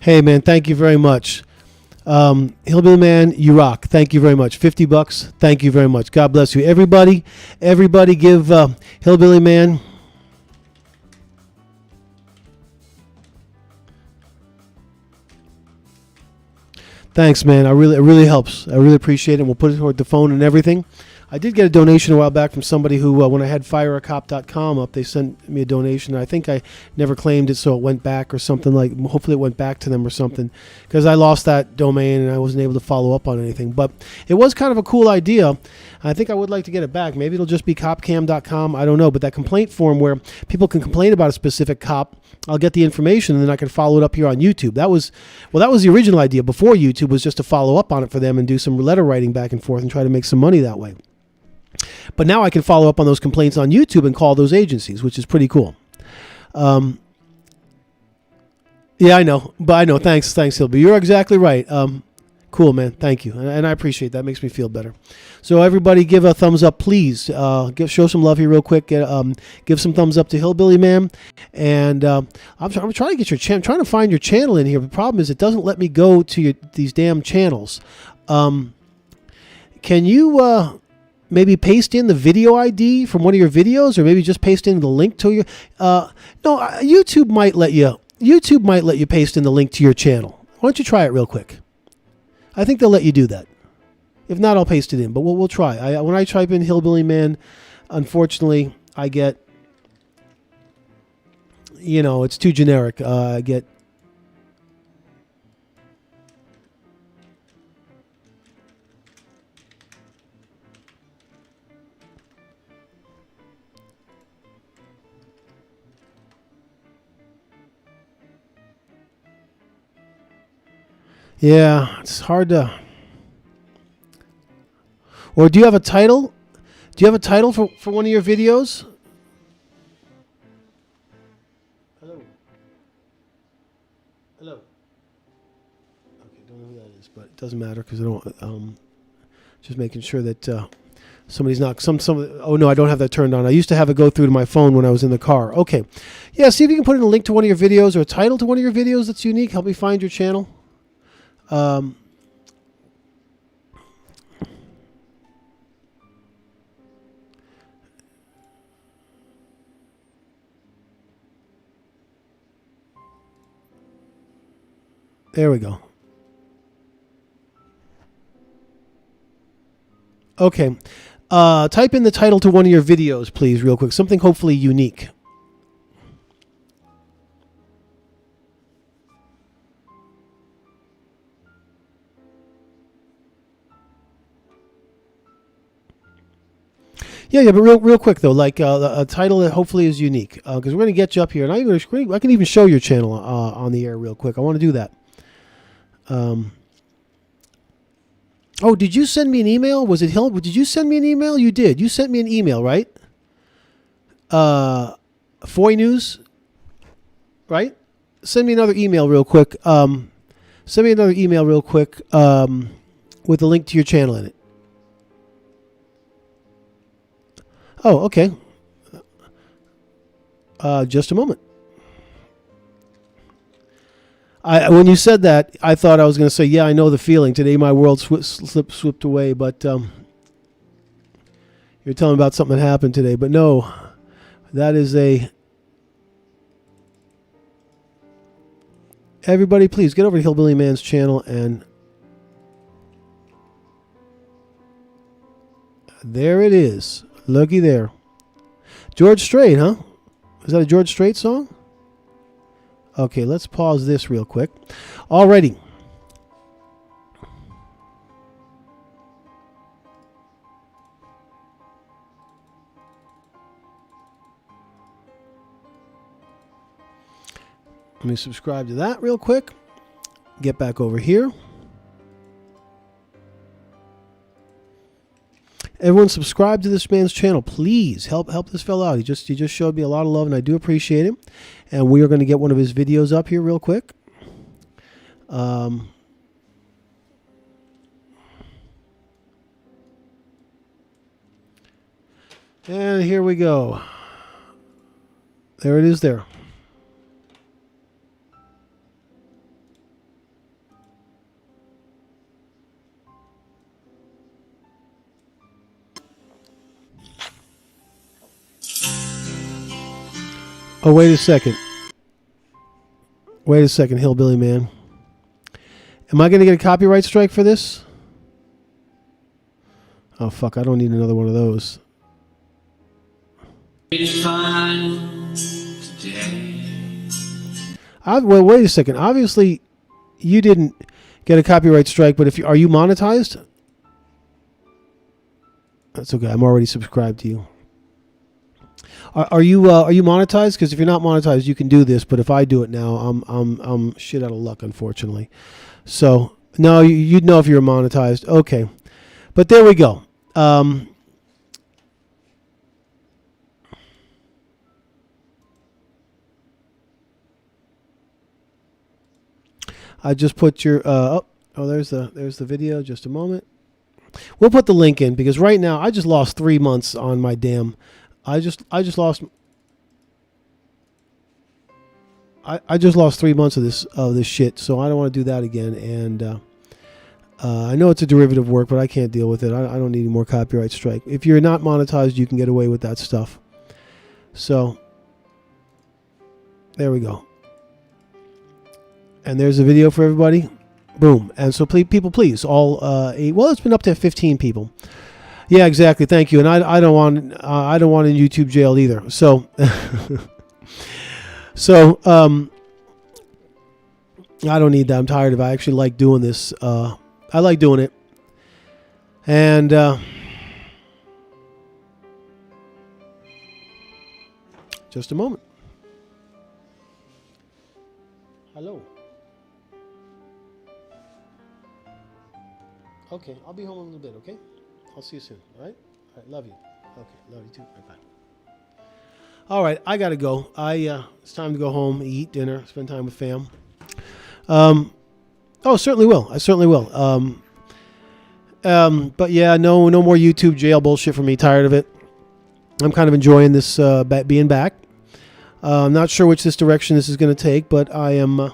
Hey man, thank you very much. Hillbilly Man, you rock. Thank you very much. $50. Thank you very much. God bless you. Everybody give Hillbilly Man. Thanks, man. It really helps. I really appreciate it. We'll put it toward the phone and everything. I did get a donation a while back from somebody who, when I had fireacop.com up, they sent me a donation. I think I never claimed it, so it went back or something like. Hopefully, it went back to them or something, because I lost that domain and I wasn't able to follow up on anything. But it was kind of a cool idea. I think I would like to get it back. Maybe it'll just be KopCam.com. I don't know. But that complaint form where people can complain about a specific cop, I'll get the information and then I can follow it up here on YouTube. That was the original idea before YouTube, was just to follow up on it for them and do some letter writing back and forth and try to make some money that way. But now I can follow up on those complaints on YouTube and call those agencies, which is pretty cool. Yeah, I know. But I know. Thanks, Hilby. You're exactly right. Cool, man. Thank you. And I appreciate that. Makes me feel better. So everybody give a thumbs up, please. Show some love here real quick. Give some thumbs up to Hillbilly Man. And I'm trying to get your channel. I'm trying to find your channel in here. The problem is it doesn't let me go to these damn channels. Can you maybe paste in the video ID from one of your videos, or maybe just paste in the link to your... no, YouTube might let you... YouTube might let you paste in the link to your channel. Why don't you try it real quick? I think they'll let you do that. If not, I'll paste it in, but we'll try. When I type in Hillbilly Man, unfortunately, I get... it's too generic. I get... Yeah, it's hard to. Or do you have a title? Do you have a title for one of your videos? Hello. Hello. Okay, don't know who that is, but it doesn't matter because I don't. Just making sure that somebody's not some. Oh no, I don't have that turned on. I used to have it go through to my phone when I was in the car. Okay, yeah. See if you can put in a link to one of your videos or a title to one of your videos that's unique. Help me find your channel. There we go. Okay. Type in the title to one of your videos, please, real quick. Something hopefully unique. Yeah, but real quick though, like a title that hopefully is unique, because we're gonna get you up here, and I can even show your channel on the air real quick. I want to do that. Oh, did you send me an email? Was it Hill? Did you send me an email? You did. You sent me an email, right? Foy News, right? Send me another email real quick. Send me another email real quick with a link to your channel in it. Oh, okay. Just a moment. When you said that, I thought I was going to say, yeah, I know the feeling. Today my world slipped away, but you're telling about something that happened today. But no, that is a... Everybody, please get over to Hillbilly Man's channel and... There it is. Looky there. George Strait, huh? Is that a George Strait song? Okay, let's pause this real quick. Alrighty. Let me subscribe to that real quick. Get back over here. Everyone subscribe to this man's channel. Please help this fellow out. He just showed me a lot of love, and I do appreciate him. And we are going to get one of his videos up here real quick. And here we go. There it is there. Oh, wait a second. Wait a second, Hillbilly Man. Am I going to get a copyright strike for this? Oh, fuck. I don't need another one of those. Well, wait a second. Obviously, you didn't get a copyright strike, but are you monetized? That's okay. I'm already subscribed to you. Are you monetized? Because if you're not monetized, you can do this. But if I do it now, I'm shit out of luck, unfortunately. So no, you'd know if you're monetized. Okay, but there we go. I just put your there's the video. Just a moment. We'll put the link in because right now I just lost 3 months on my damn. I just lost 3 months of this shit, so I don't want to do that again. And I know it's a derivative work, but I can't deal with it. I don't need any more copyright strike. If you're not monetized, you can get away with that stuff. So there we go. And there's a video for everybody. Boom. And so people, please, all well, it's been up to 15 people. Yeah, exactly. Thank you. And I don't want in YouTube jail either. So so I don't need that. I'm tired of it. I actually like doing this. I like doing it. And just a moment. Okay, I'll be home in a little bit, okay? I'll see you soon, all right? All right, love you. Okay, love you too. Bye-bye. All right, I got to go. It's time to go home, eat dinner, spend time with fam. Certainly will. I certainly will. But yeah, no more YouTube jail bullshit for me. Tired of it. I'm kind of enjoying this being back. I'm not sure which direction this is going to take, but I am.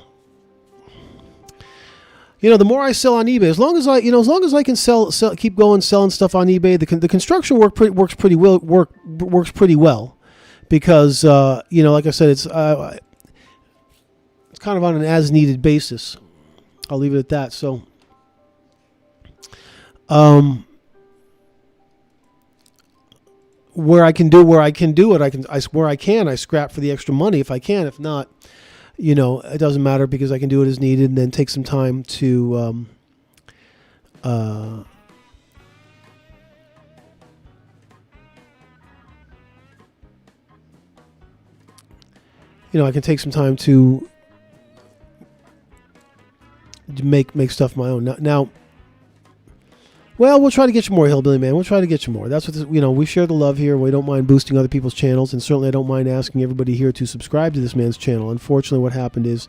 The more I sell on eBay, as long as I can sell keep going selling stuff on eBay, the construction works pretty well, because like I said, it's kind of on an as needed basis. I'll leave it at that. So, where I can do it, I scrap for the extra money if I can. If not, it doesn't matter, because I can do it as needed, and then take some time to I can take some time to make stuff my own. Now, well, we'll try to get you more, Hillbilly Man. We'll try to get you more. That's what we share the love here. We don't mind boosting other people's channels, and certainly I don't mind asking everybody here to subscribe to this man's channel. Unfortunately, what happened is,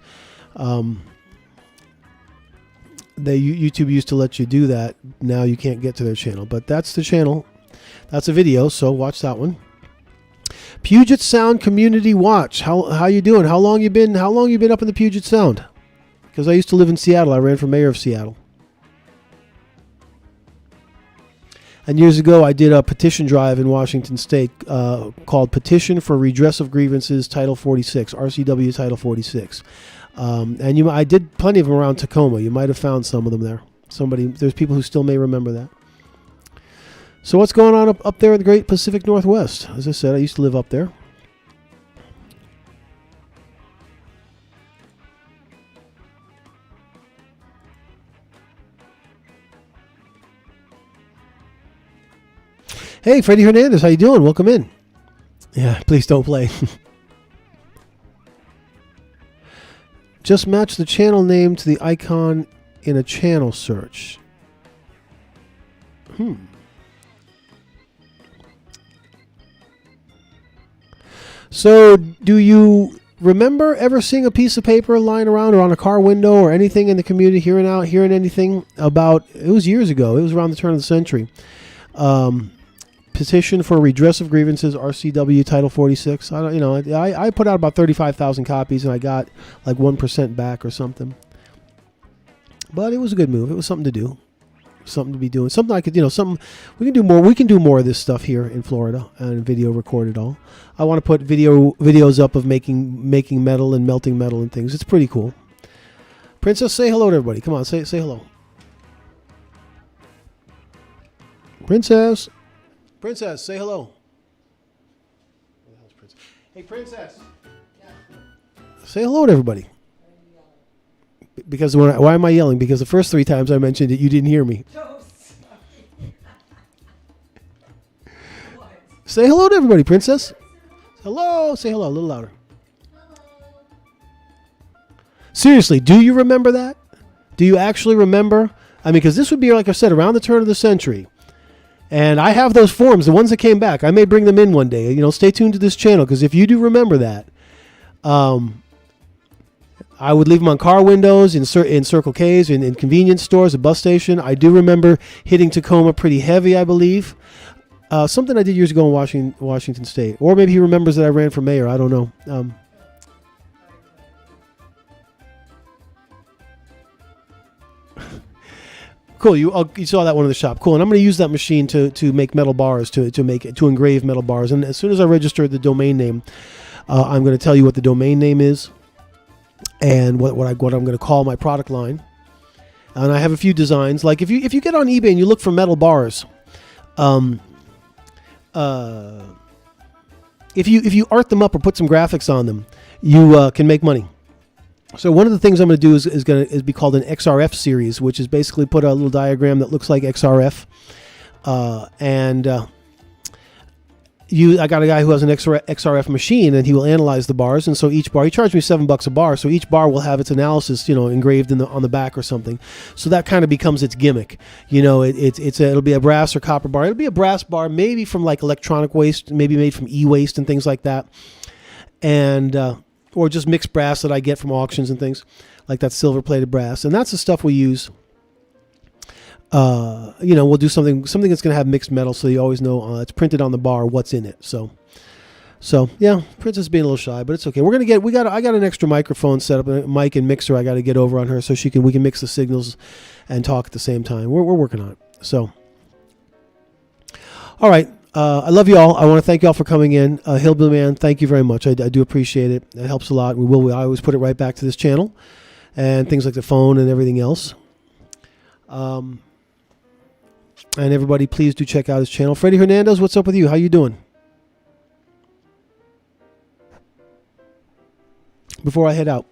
YouTube used to let you do that. Now you can't get to their channel, but that's the channel. That's a video, so watch that one. Puget Sound Community Watch. How you doing? How long you been up in the Puget Sound? Because I used to live in Seattle. I ran for mayor of Seattle. And years ago, I did a petition drive in Washington State called Petition for Redress of Grievances, Title 46, RCW Title 46. I did plenty of them around Tacoma. You might have found some of them there. There's people who still may remember that. So what's going on up there in the Great Pacific Northwest? As I said, I used to live up there. Hey, Freddie Hernandez, how you doing? Welcome in. Yeah, please don't play. Just match the channel name to the icon in a channel search. So, do you remember ever seeing a piece of paper lying around, or on a car window, or anything in the community, hearing anything about? It was years ago. It was around the turn of the century. Petition for Redress of Grievances, RCW Title 46. I put out about 35,000 copies, and I got like 1% back or something. But it was a good move. It was something to do, something to be doing, something I could, something we can do more. We can do more of this stuff here in Florida, and video record it all. I want to put videos up of making metal and melting metal and things. It's pretty cool. Princess, say hello to everybody. Come on, say hello. Princess, say hello. Hey, Princess. Say hello to everybody. Because why am I yelling? Because the first 3 times I mentioned it, you didn't hear me. Say hello to everybody, Princess. Hello. Say hello a little louder. Seriously, do you remember that? Do you actually remember? I mean, because this would be, like I said, around the turn of the century. And I have those forms, the ones that came back. I may bring them in one day. Stay tuned to this channel, because if you do remember that, I would leave them on car windows, in Circle K's, in convenience stores, a bus station. I do remember hitting Tacoma pretty heavy, I believe. Something I did years ago in Washington State. Or maybe he remembers that I ran for mayor. I don't know. Cool. You saw that one in the shop. Cool. And I'm going to use that machine to make metal bars, to engrave metal bars. And as soon as I register the domain name, I'm going to tell you what the domain name is, and what I'm going to call my product line. And I have a few designs. Like if you get on eBay and you look for metal bars, if you art them up or put some graphics on them, you can make money. So one of the things I'm going to do is be called an XRF series, which is basically put a little diagram that looks like XRF, and I got a guy who has an XRF machine, and he will analyze the bars. And so each bar, he charged me $7 a bar. So each bar will have its analysis, engraved on the back or something. So that kind of becomes its gimmick. It'll be a brass or copper bar. It'll be a brass bar, maybe from like electronic waste, maybe made from e-waste and things like that, and or just mixed brass that I get from auctions and things like that, silver-plated brass. And that's the stuff we use. We'll do something that's going to have mixed metal, so you always know it's printed on the bar what's in it. So yeah, Princess being a little shy, but it's okay. I got an extra microphone set up, a mic and mixer. I got to get over on her so we can mix the signals and talk at the same time. We're working on it. So, all right. I love you all. I want to thank you all for coming in. Hillbilly Man, thank you very much. I do appreciate it. It helps a lot. I always put it right back to this channel and things like the phone and everything else. And everybody, please do check out his channel. Freddie Hernandez, what's up with you? How you doing? Before I head out.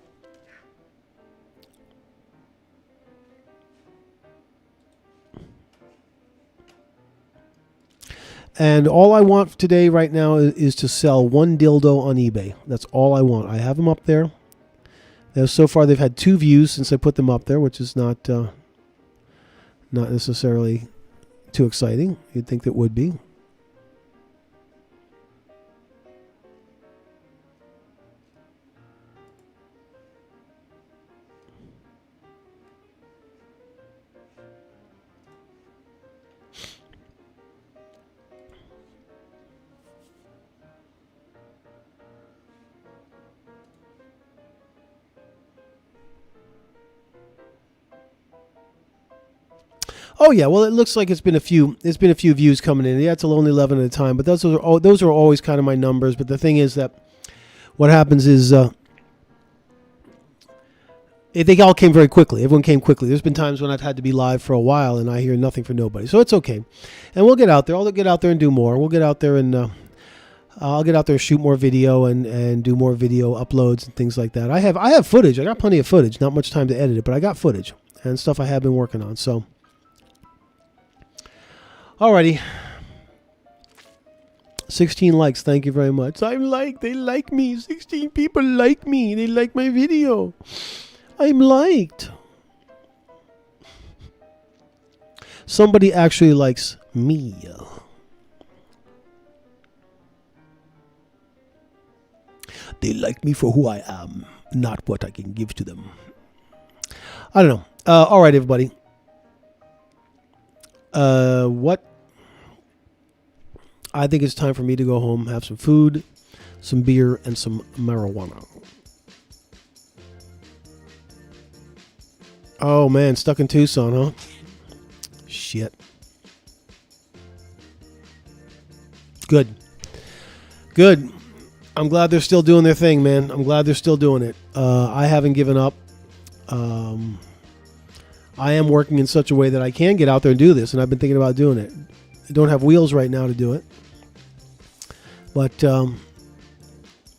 And all I want today right now is to sell one dildo on eBay. That's all I want. I have them up there. So far, they've had 2 views since I put them up there, which is not necessarily too exciting. You'd think that would be. Oh yeah, well it looks like it's been a few views coming in. Yeah, it's only 11 at a time, but those are always kind of my numbers. But the thing is that what happens is they all came very quickly. Everyone came quickly. There's been times when I've had to be live for a while and I hear nothing from nobody. So it's okay, and we'll get out there. I'll get out there and do more. We'll get out there and I'll get out there and shoot more video and do more video uploads and things like that. I have footage. I got plenty of footage. Not much time to edit it, but I got footage and stuff I have been working on. So. Alrighty. 16 likes. Thank you very much. They like me. 16 people like me. They like my video. I'm liked. Somebody actually likes me. They like me for who I am, not what I can give to them. I don't know. All right, everybody. What? I think it's time for me to go home, have some food, some beer, and some marijuana. Oh, man. Stuck in Tucson, huh? Shit. Good. I'm glad they're still doing their thing, man. I'm glad they're still doing it. I haven't given up. I am working in such a way that I can get out there and do this, and I've been thinking about doing it. I don't have wheels right now to do it. But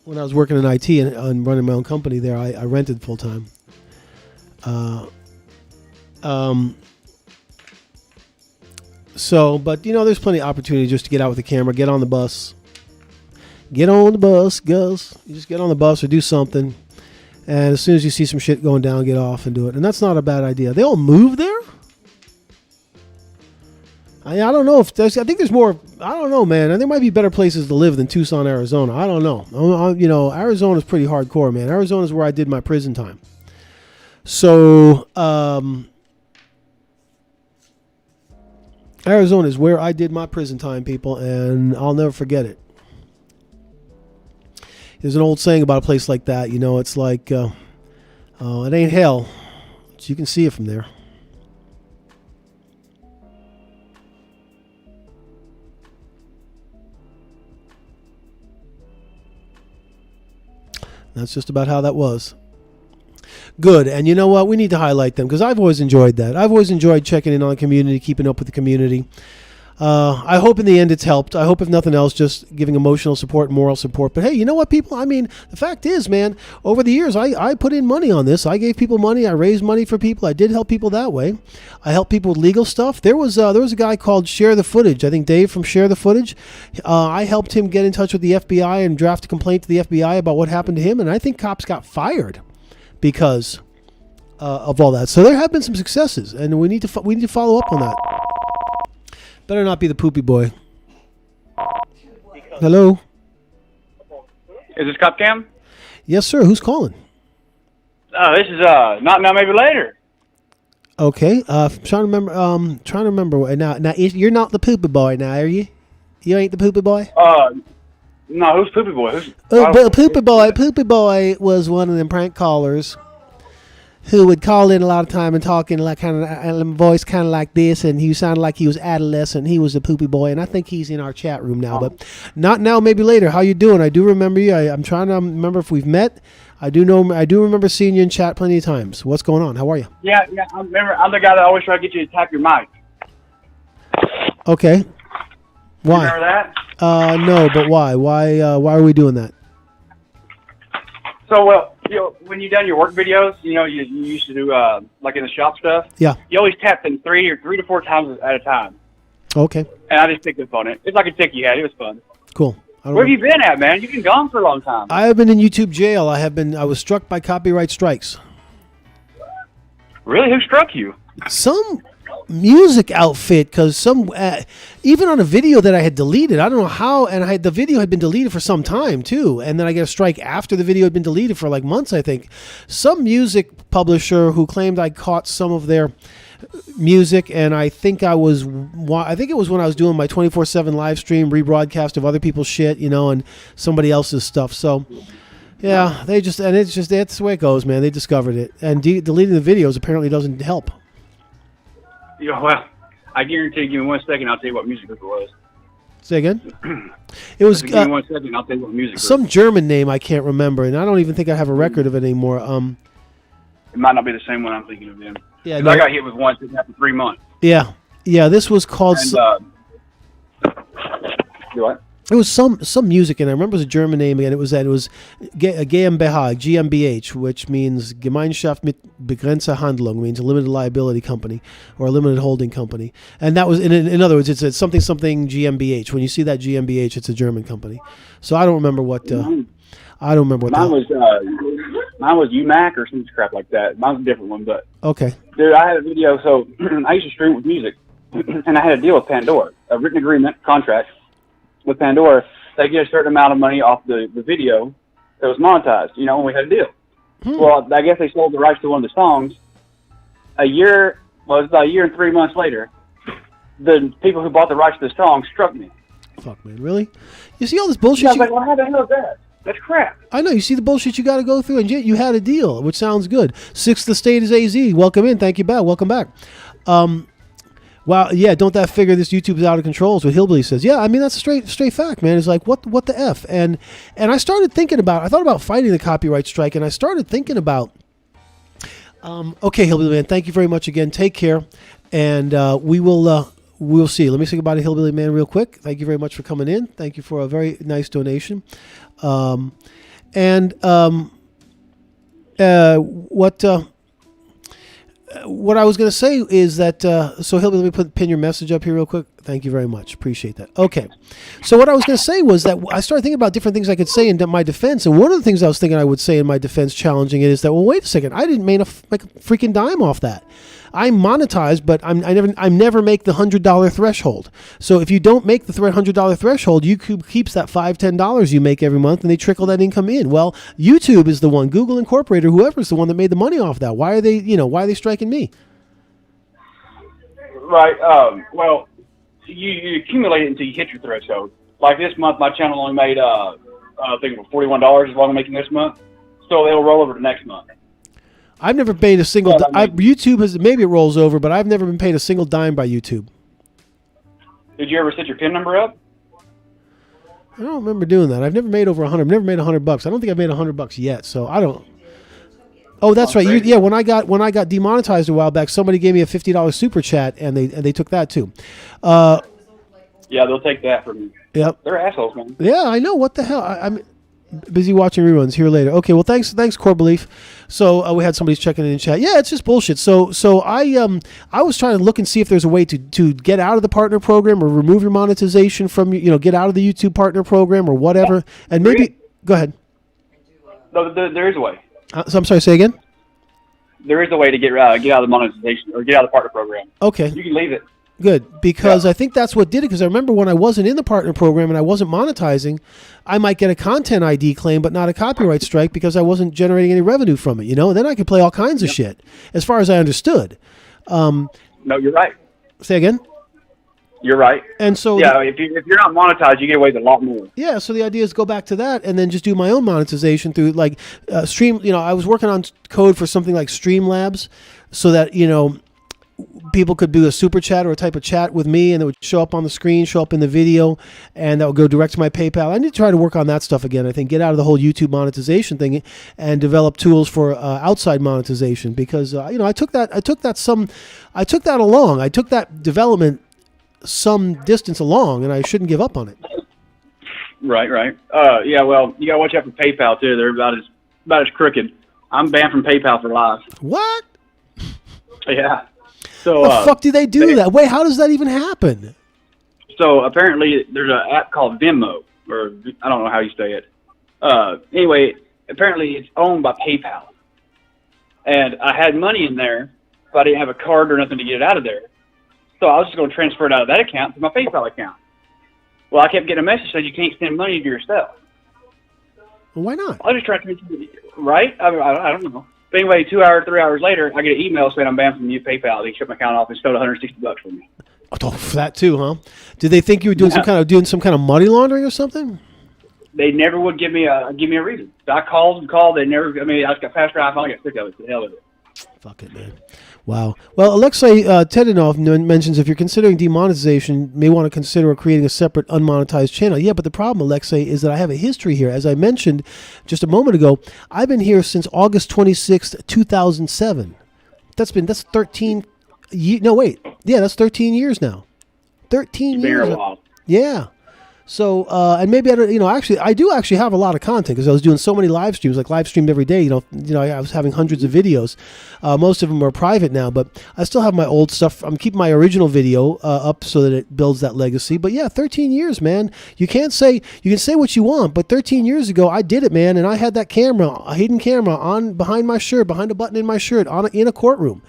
when I was working in IT and running my own company there, I rented full time. But there's plenty of opportunity just to get out with the camera, get on the bus. Get on the bus, Gus. You just get on the bus or do something. And as soon as you see some shit going down, get off and do it. And that's not a bad idea. They all move there? I don't know if there's, I think there's more. I don't know, man. There might be better places to live than Tucson, Arizona. I don't know. Arizona's pretty hardcore, man. Arizona's where I did my prison time. So, Arizona is where I did my prison time, people, and I'll never forget it. There's an old saying about a place like that. It's like, it ain't hell, but you can see it from there. That's just about how that was. Good. And you know what? We need to highlight them because I've always enjoyed that. I've always enjoyed checking in on the community, keeping up with the community. I hope in the end it's helped. I hope if nothing else, just giving emotional support, moral support. But hey, you know what, people? I mean, the fact is, man, over the years, I put in money on this. I gave people money. I raised money for people. I did help people that way. I helped people with legal stuff. There was a guy called Share the Footage. I think Dave from Share the Footage. I helped him get in touch with the FBI and draft a complaint to the FBI about what happened to him. And I think cops got fired because of all that. So there have been some successes, and we need to follow up on that. Better not be the poopy boy. Hello? Is this KopCam? Yes, sir. Who's calling? This is not now, maybe later. Okay. Trying to remember. Now you're not the poopy boy now, are you? You ain't the poopy boy? No, who's Poopy Boy? Poopy boy was one of them prank callers who would call in a lot of time and talk in like kind of voice kind of like this, and he sounded like he was adolescent. He was a poopy boy, and I think he's in our chat room now, but not now, maybe later. How you doing? I do remember you. I'm trying to remember if we've met. I do remember seeing you in chat plenty of times. What's going on? How are you? Yeah. I remember. I'm the guy that always try to get you to tap your mic. Okay. Why? You remember that? No, but why? Why are we doing that? So, when you done your work videos, you used to do like in the shop stuff. Yeah. You always tap them three to four times at a time. Okay. And I just picked up on it. It's like a tick you had. It was fun. Cool. Where have you been at, man? You've been gone for a long time. I have been in YouTube jail. I was struck by copyright strikes. Really? Who struck you? Some music outfit, because even on a video that I had deleted, I don't know how, and the video had been deleted for some time too, and then I get a strike after the video had been deleted for like months, I think. Some music publisher who claimed I caught some of their music, and I think it was when I was doing my 24/7 live stream rebroadcast of other people's shit, and somebody else's stuff. So yeah, that's the way it goes, man. They discovered it, and deleting the videos apparently doesn't help. Well, I guarantee you, give me 1 second, I'll tell you what music group it was. Say again? It was give me 1 second, I'll tell you what music group. Some German name I can't remember, and I don't even think I have a record of it anymore. It might not be the same one I'm thinking of then. Yeah, no. I got hit with one after 3 months. Yeah, this was called. What? It was some music, and I remember it was a German name again. It was GmbH, GmbH, which means Gemeinschaft mit begrenzter Handlung, means a limited liability company or a limited holding company. And that was, in other words, it's something GmbH. When you see that GmbH, it's a German company. So I don't remember what. Mine was UMAC or some crap like that. Mine's a different one, but okay. Dude, I had a video. So I used to stream with music, and I had a deal with Pandora, a written agreement contract with Pandora. They get a certain amount of money off the video that was monetized. When we had a deal. Well, I guess they sold the rights to one of the songs. It was about a year and 3 months later. The people who bought the rights to the song struck me. Fuck, man, really? You see all this bullshit? Yeah, I was like, well, how the hell is that? That's crap. I know. You see the bullshit you got to go through, and yet you had a deal, which sounds good. Sixth Estate is AZ. Welcome in. Thank you back. Welcome back. Wow, yeah, don't that figure this YouTube's out of control is what Hillbilly says. Yeah, I mean, that's a straight fact, man. It's like, what the F? And I started thinking I thought about fighting the copyright strike, and I started thinking about, okay, Hillbilly Man, thank you very much again. Take care, and we'll see. Let me say goodbye to Hillbilly Man real quick. Thank you very much for coming in. Thank you for a very nice donation. What I was going to say is that, so Hillbilly, let me pin your message up here real quick. Thank you very much. Appreciate that. Okay. So what I was going to say was that I started thinking about different things I could say in my defense. And one of the things I was thinking I would say in my defense, challenging it, is that, well, wait a second. I didn't make a freaking dime off that. I monetize, but I never make the $100 threshold. So if you don't make the $100 threshold, YouTube keeps that $5-10 you make every month, and they trickle that income in. Well, YouTube is the one, Google Incorporated, whoever's the one that made the money off that. Why are they striking me? Right. Well, you accumulate it until you hit your threshold. Like this month, my channel only made I think $41 is what I'm making this month. So it'll roll over to next month. I've never paid a single. YouTube has, maybe it rolls over, but I've never been paid a single dime by YouTube. Did you ever set your PIN number up? I don't remember doing that. I've never made over 100. I've never made $100. I don't think I've made $100 yet. So I don't. Oh, that's right. Yeah, when I got demonetized a while back, somebody gave me a $50 super chat, and they took that too. Yeah, they'll take that from you. Yep. They're assholes, man. Yeah, I know. What the hell? I'm busy watching reruns. Here later. Okay, well, thanks, Core Belief. So we had somebody's checking in chat. Yeah, it's just bullshit. So I was trying to look and see if there's a way to get out of the partner program or remove your monetization from get out of the YouTube partner program or whatever. And maybe go ahead. No, there is a way. So I'm sorry. Say again. There is a way to get out of the monetization or get out of the partner program. Okay. You can leave it. Good, because I think that's what did it. Because I remember when I wasn't in the partner program and I wasn't monetizing, I might get a content ID claim, but not a copyright strike because I wasn't generating any revenue from it. And then I could play all kinds of shit, as far as I understood. No, you're right. Say again. You're right. And so if you're not monetized, you get away with a lot more. Yeah. So the idea is go back to that and then just do my own monetization through Stream. I was working on code for something like Streamlabs, so that people could do a super chat or a type of chat with me, and it would show up on the screen, show up in the video, and that would go direct to my PayPal. I need to try to work on that stuff again. I think get out of the whole YouTube monetization thing and develop tools for outside monetization, because I took that along. I took that development some distance along, and I shouldn't give up on it. Right. Yeah. Well, you gotta watch out for PayPal too. They're about as crooked. I'm banned from PayPal for life. What? Yeah. So the fuck do they do that? Wait, how does that even happen? So apparently there's an app called Venmo, or I don't know how you say it. Anyway, apparently it's owned by PayPal. And I had money in there, but I didn't have a card or nothing to get it out of there. So I was just going to transfer it out of that account to my PayPal account. Well, I kept getting a message saying you can't send money to yourself. Well, why not? I was just trying to, right? I don't know. But anyway, 3 hours later, I get an email saying I'm banned from the new PayPal. They shut my account off and stole $160 from me. Oh, for that too, huh? Did they think you were doing some kind of money laundering or something? They never would give me a reason. So I called. They never. I mean, I just got past I finally got sick of it. To the hell with it. Fuck it, man. Wow. Well, Alexei Tedinov mentions if you're considering demonetization, you may want to consider creating a separate unmonetized channel. Yeah, but the problem, Alexei, is that I have a history here. As I mentioned just a moment ago, I've been here since August 26th, 2007. That's 13. No, wait. Yeah, that's 13 years now. 13 You've been years. here a while. Yeah. So, and maybe I don't, I do actually have a lot of content because I was doing so many live streams, like live streamed every day. I was having hundreds of videos. Most of them are private now, but I still have my old stuff. I'm keeping my original video up so that it builds that legacy. But yeah, 13 years, man. You can say what you want, but 13 years ago I did it, man, and I had that camera, a hidden camera on behind my shirt, behind a button in my shirt, in a courtroom,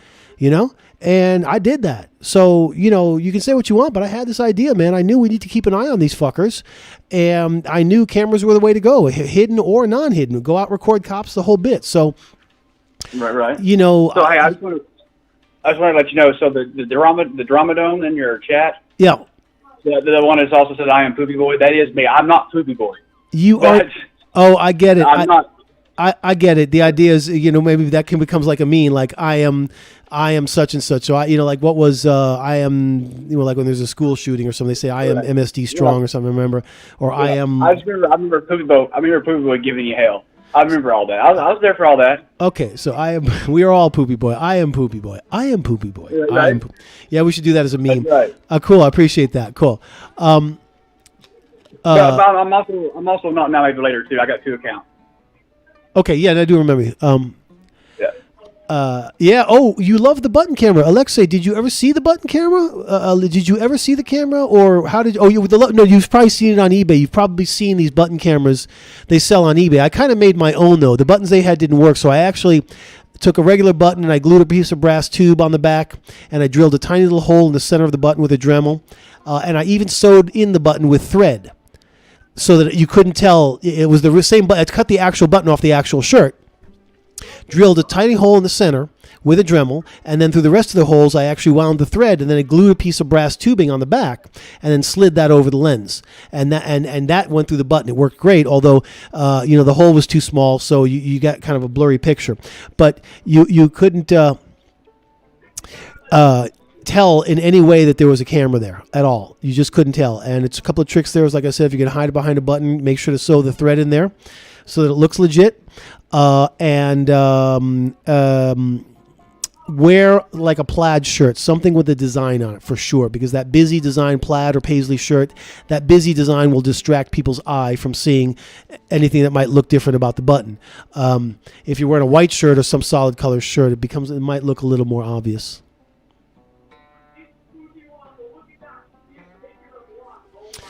and I did that. So, you can say what you want, but I had this idea, man. I knew we need to keep an eye on these fuckers. And I knew cameras were the way to go, hidden or non-hidden. Go out, record cops, the whole bit. So, right. So, hey, I just want to let you know, so the drama dome in your chat, yeah. The one that also says, I am Poopy Boy, that is me. I'm not Poopy Boy. You are. Oh, I get it. I'm not. I get it. The idea is, maybe that becomes like a meme, like I am such and such. So what was I am, like when there's a school shooting or something, they say I am MSD strong or something. Remember, or I am. I remember Poopy Boy giving you hell. I remember all that. I was there for all that. Okay, so I am. We are all Poopy Boy. I am Poopy Boy. I am Poopy Boy. Right. Yeah, we should do that as a meme. That's right. Cool. I appreciate that. Cool. I'm also not now maybe later too. I got 2 accounts. Okay, yeah, and I do remember you. Yeah. Yeah. Oh, you love the button camera, Alexei. Did you ever see the button camera? Did you ever see the camera, or how did? Oh, no. You've probably seen it on eBay. You've probably seen these button cameras they sell on eBay. I kind of made my own though. The buttons they had didn't work, so I actually took a regular button and I glued a piece of brass tube on the back, and I drilled a tiny little hole in the center of the button with a Dremel, and I even sewed in the button with thread, so that you couldn't tell it was the same button. I cut the actual button off the actual shirt, drilled a tiny hole in the center with a Dremel, and then through the rest of the holes I actually wound the thread, and then I glued a piece of brass tubing on the back, and then slid that over the lens, and that went through the button. It worked great, although the hole was too small, so you got kind of a blurry picture. But you couldn't tell in any way that there was a camera there at all. You just couldn't tell. And it's a couple of tricks there. Like I said, if you're going to hide it behind a button, make sure to sew the thread in there so that it looks legit. wear like a plaid shirt, something with a design on it for sure, because that busy design plaid or paisley shirt, that busy design will distract people's eye from seeing anything that might look different about the button. If you're wearing a white shirt or some solid color shirt, it might look a little more obvious.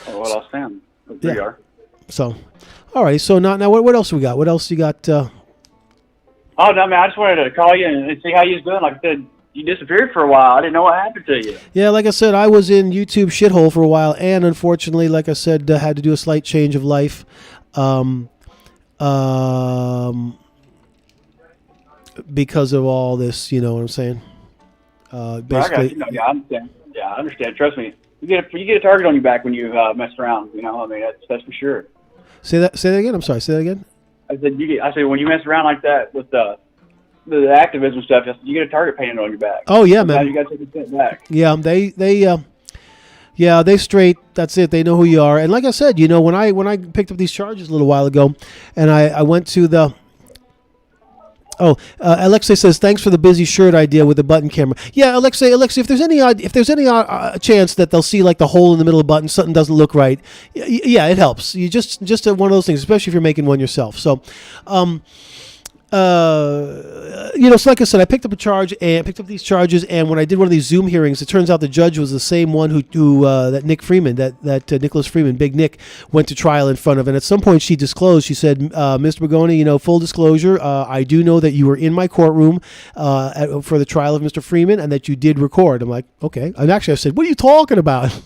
Oh, well, I'll stand. There you are. So, all right. So now what else we got? What else you got? Oh, no, man, I just wanted to call you and see how you was doing. Like I said, you disappeared for a while. I didn't know what happened to you. Yeah, like I said, I was in YouTube shithole for a while, and unfortunately, like I said, had to do a slight change of life. Because of all this, you know what I'm saying? Basically, I got you. No, yeah, I understand. Yeah, I understand. Trust me. You get a target on your back when you mess around. You know, I mean, that's for sure. Say that again. I'm sorry. Say that again. I said when you mess around like that with the activism stuff, you get a target painted on your back. Oh yeah, man. Now you got to take a step back. Yeah, they straight. That's it. They know who you are. And like I said, you know, when I picked up these charges a little while ago, and I went to the. Oh, Alexei says thanks for the busy shirt idea with the button camera. Yeah, Alexei, if there's any chance that they'll see like the hole in the middle of the button, something doesn't look right. Yeah, it helps. You just one of those things, especially if you're making one yourself. So, you know, so like I said, I picked up these charges, and when I did one of these Zoom hearings, it turns out the judge was the same one who that Nick Freeman, that Nicholas Freeman, Big Nick, went to trial in front of. And at some point, she disclosed. She said, "Mr. Bogoni, you know, full disclosure, I do know that you were in my courtroom for the trial of Mr. Freeman, and that you did record." I'm like, okay. And actually, I said, "What are you talking about?"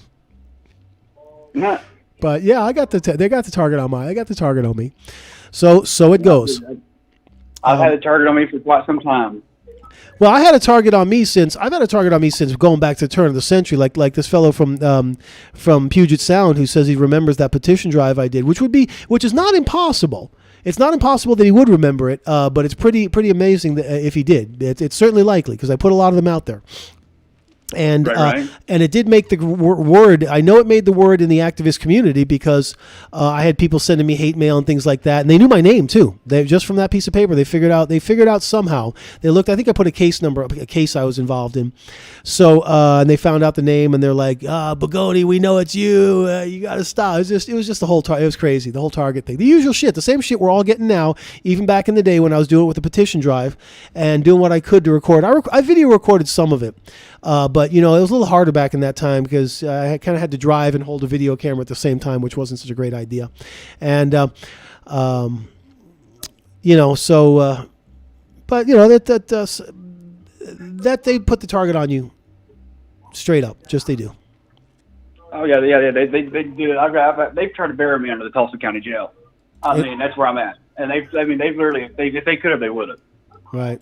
Nah. But yeah, they got the target on me. So it goes. I've had a target on me for quite some time. Well, I've had a target on me since going back to the turn of the century. Like this fellow from Puget Sound who says he remembers that petition drive I did, which is not impossible. It's not impossible that he would remember it, but it's pretty amazing that if he did. It's certainly likely because I put a lot of them out there. And right. And it did make the word. I know it made the word in the activist community because I had people sending me hate mail and things like that, and they knew my name too. They just from that piece of paper, they figured out somehow. They looked. I think I put a case number, a case I was involved in. So and they found out the name, and they're like, Bogoni, we know it's you. You got to stop. It was just the whole. It was crazy. The whole Target thing. The usual shit. The same shit we're all getting now. Even back in the day when I was doing it with the petition drive and doing what I could to record. I video recorded some of it. But, you know, it was a little harder back in that time because I kind of had to drive and hold a video camera at the same time, which wasn't such a great idea. And, you know, so, but, you know, that they put the target on you straight up. Just they do. Oh, yeah. They do. They've tried to bury me under the Tulsa County Jail. I mean, that's where I'm at. And they've literally, if they could have, they would have. Right.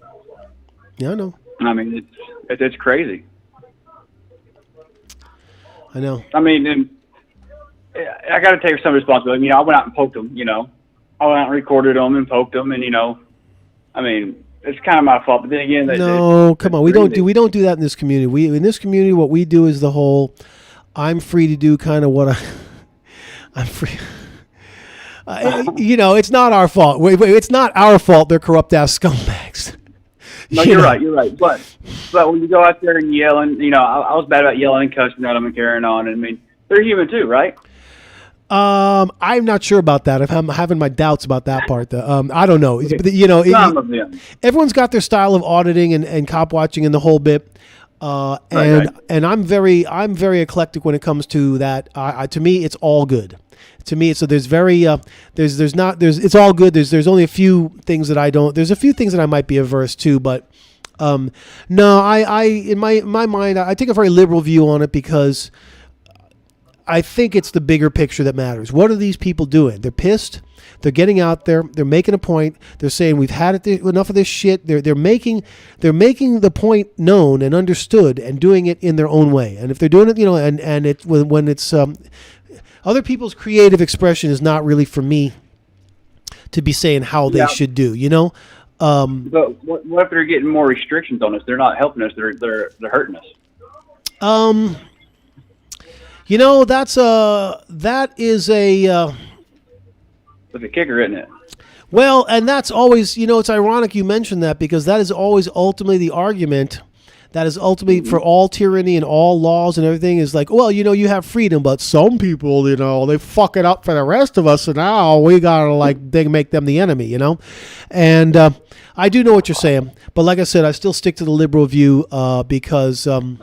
Yeah, I know. I mean, it's crazy. I know. I mean, and I got to take some responsibility. You know, I went out and poked them. You know, I went out and recorded them and poked them, and you know, I mean, it's kind of my fault. But then again, come on, we don't do that in this community. In this community, what we do is the whole, I'm free to do kind of what I'm free. You know, it's not our fault. It's not our fault. They're corrupt ass scumbags. No, you're right. But when you go out there and yell, and you know, I was bad about yelling and cussing at them and carrying on. And I mean, they're human too, right? I'm not sure about that. I'm having my doubts about that part. I don't know. Okay. You know, everyone's got their style of auditing and cop watching and the whole bit. And I'm very eclectic when it comes to that. To me, it's all good. To me, it's it's all good. There's only a few things that I don't. There's a few things that I might be averse to, but no, I in my mind, I take a very liberal view on it because I think it's the bigger picture that matters. What are these people doing? They're pissed. They're getting out there. They're making a point. They're saying we've had enough of this shit. They're making the point known and understood and doing it in their own way. And if they're doing it, you know, and it when it's other people's creative expression is not really for me to be saying how they should do, you know? But what if they're getting more restrictions on us? They're not helping us. They're hurting us. You know, that is a That's a kicker, isn't it? Well, and that's always, it's ironic you mentioned that, because that is always ultimately the argument. That is ultimately for all tyranny and all laws and everything is like, well, you have freedom, but some people, they fuck it up for the rest of us, and now we gotta they make them the enemy, And I do know what you're saying, but like I said, I still stick to the liberal view because now,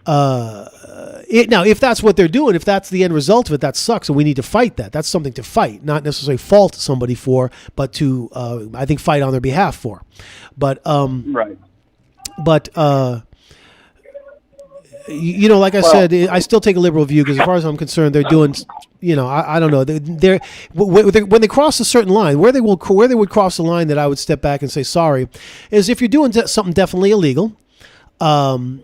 if that's what they're doing, if that's the end result of it, that sucks, and we need to fight that. That's something to fight, not necessarily fault somebody for, but to I think fight on their behalf for. But Right. But like I said, I still take a liberal view, because as far as I'm concerned, they're doing, I don't know, they're when they cross a certain line, where they would cross the line that I would step back and say sorry, is if you're doing something definitely illegal, anything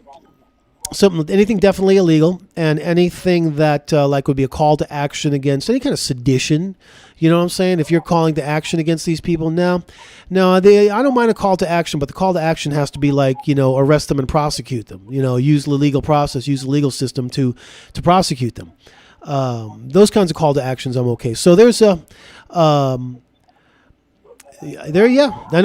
definitely illegal, and anything that would be a call to action against any kind of sedition. You know what I'm saying? If you're calling to action against these people, no, I don't mind a call to action, but the call to action has to be arrest them and prosecute them. Use the legal process, use the legal system to prosecute them. Those kinds of call to actions, I'm okay. So there's I know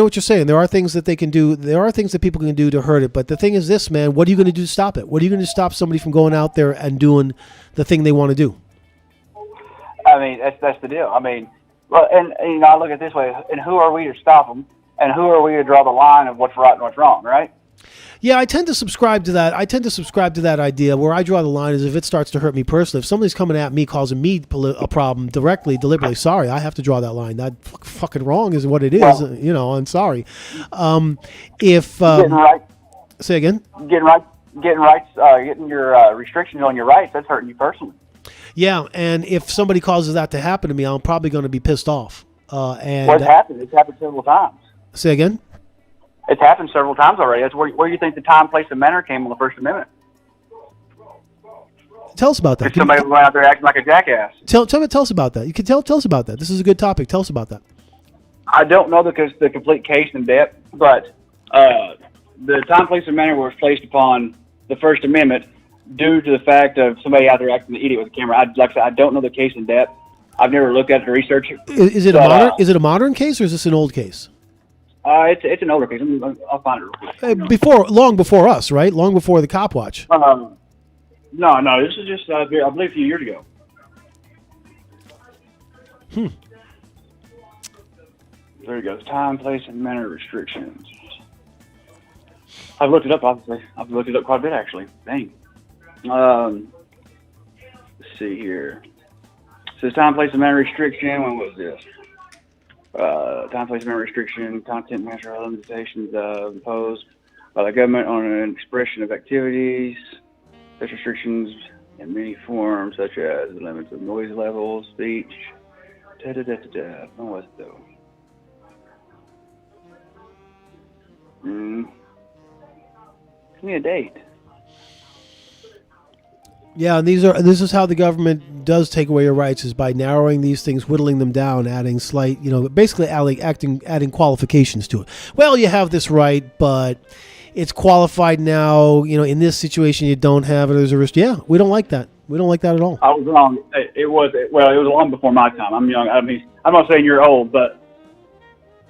what you're saying. There are things that they can do. There are things that people can do to hurt it. But the thing is this, man, what are you going to do to stop it? What are you going to stop somebody from going out there and doing the thing they want to do? I mean, that's the deal. I mean, well, and I look at it this way, and who are we to stop them, and who are we to draw the line of what's right and what's wrong, right? Yeah, I tend to subscribe to that. I tend to subscribe to that idea. Where I draw the line is if it starts to hurt me personally. If somebody's coming at me, causing me a problem directly, deliberately, sorry, I have to draw that line. That fucking wrong is what it is. Well, I'm sorry. If getting right, say again. Getting your restrictions on your rights, that's hurting you personally. Yeah, and if somebody causes that to happen to me, I'm probably going to be pissed off. And what's happened? It's happened several times. Say again. It's happened several times already. That's where do you think the time, place, and manner came on the First Amendment? Tell us about that. Somebody was going out there acting like a jackass. Tell us about that. You can tell us about that. This is a good topic. Tell us about that. I don't know the complete case in depth, but the time, place, and manner was placed upon the First Amendment due to the fact of somebody out there acting an idiot with a camera. Like I said, I don't know the case in depth. I've never looked at it or researched it. Is it a modern case, or is this an old case? It's an older case. I'll find it real quick. Long before us, right? Long before the cop watch. No. This is just I believe a few years ago. There you go. Time, place, and manner restrictions. I've looked it up. Obviously, I've looked it up quite a bit actually. Dang. Let's see here. It says time, place, and manner restriction. When was this? Time, place, and manner restriction, content, measure, or limitations imposed by the government on an expression of activities. Such restrictions in many forms, such as the limits of noise levels, speech. When was it though? Give me a date. Yeah, and this is how the government does take away your rights, is by narrowing these things, whittling them down, adding slight, basically adding qualifications to it. Well, you have this right, but it's qualified now. In this situation, you don't have it as a risk. Yeah, we don't like that. We don't like that at all. I was wrong. It was long before my time. I'm young. I mean, I'm not saying you're old, but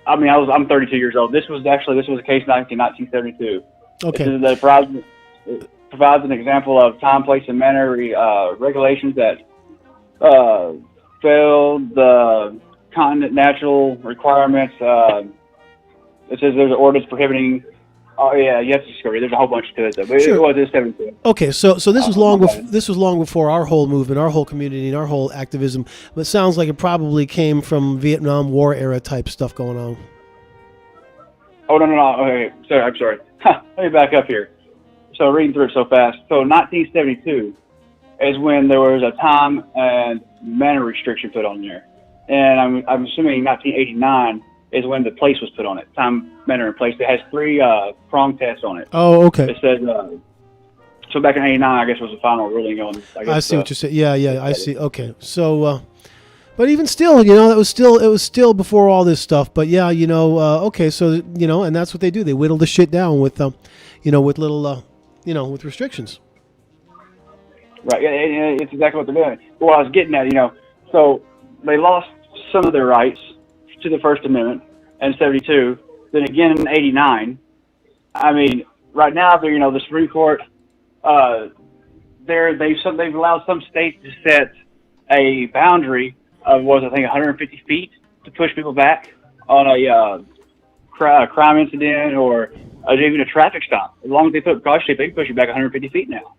I'm 32 years old. This was a case in 1972. Okay. This is provides an example of time, place, and manner regulations that failed the continent natural requirements. It says there's an ordinance prohibiting. Oh yeah, you have to discover. There's a whole bunch to it though. But sure. It was in 72. Okay, so this was long before our whole movement, our whole community, and our whole activism. But it sounds like it probably came from Vietnam War era type stuff going on. Oh no. Okay, sorry. I'm sorry. Let me back up here. So reading through it so fast. So 1972 is when there was a time and manner restriction put on there, and I'm assuming 1989 is when the place was put on it. Time, manner, and place. It has three prong tests on it. Oh, okay. It says so back in '89, I guess was the final ruling on. I see what you're saying. Yeah, I see. Okay, so. But even still, it was still before all this stuff. But yeah, okay, so and that's what they do. They whittle the shit down with, with little, with restrictions. Right. Yeah, it's exactly what they're doing. Well, I was getting at, so they lost some of their rights to the First Amendment in 72, then again in 89. I mean, right now, the Supreme Court, they've allowed some states to set a boundary of, 150 feet to push people back on a crime incident or even a traffic stop. As long as they put caution tape, they can push you back 150 feet now.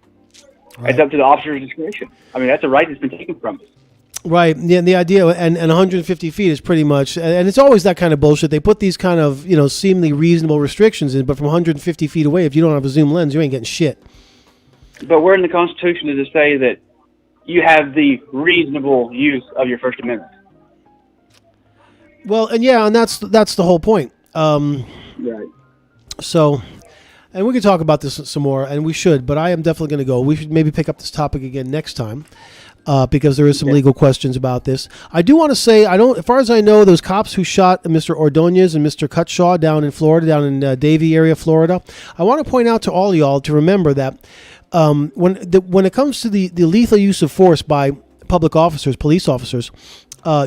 Right. It's up to the officer's discretion. I mean, that's a right that's been taken from us. Right. Yeah, the idea, and 150 feet is pretty much, and it's always that kind of bullshit. They put these kind of, seemingly reasonable restrictions in, but from 150 feet away, if you don't have a zoom lens, you ain't getting shit. But where in the Constitution does it say that you have the reasonable use of your First Amendment? Well, and that's the whole point. Right. So, and we can talk about this some more, and we should, but I am definitely going to go. We should maybe pick up this topic again next time. Because there is some legal questions about this. I do want to say, as far as I know, those cops who shot Mr. Ordonez and Mr. Cutshaw down in Florida, down in Davie area, Florida, I want to point out to all y'all to remember that when it comes to the lethal use of force by public officers, police officers,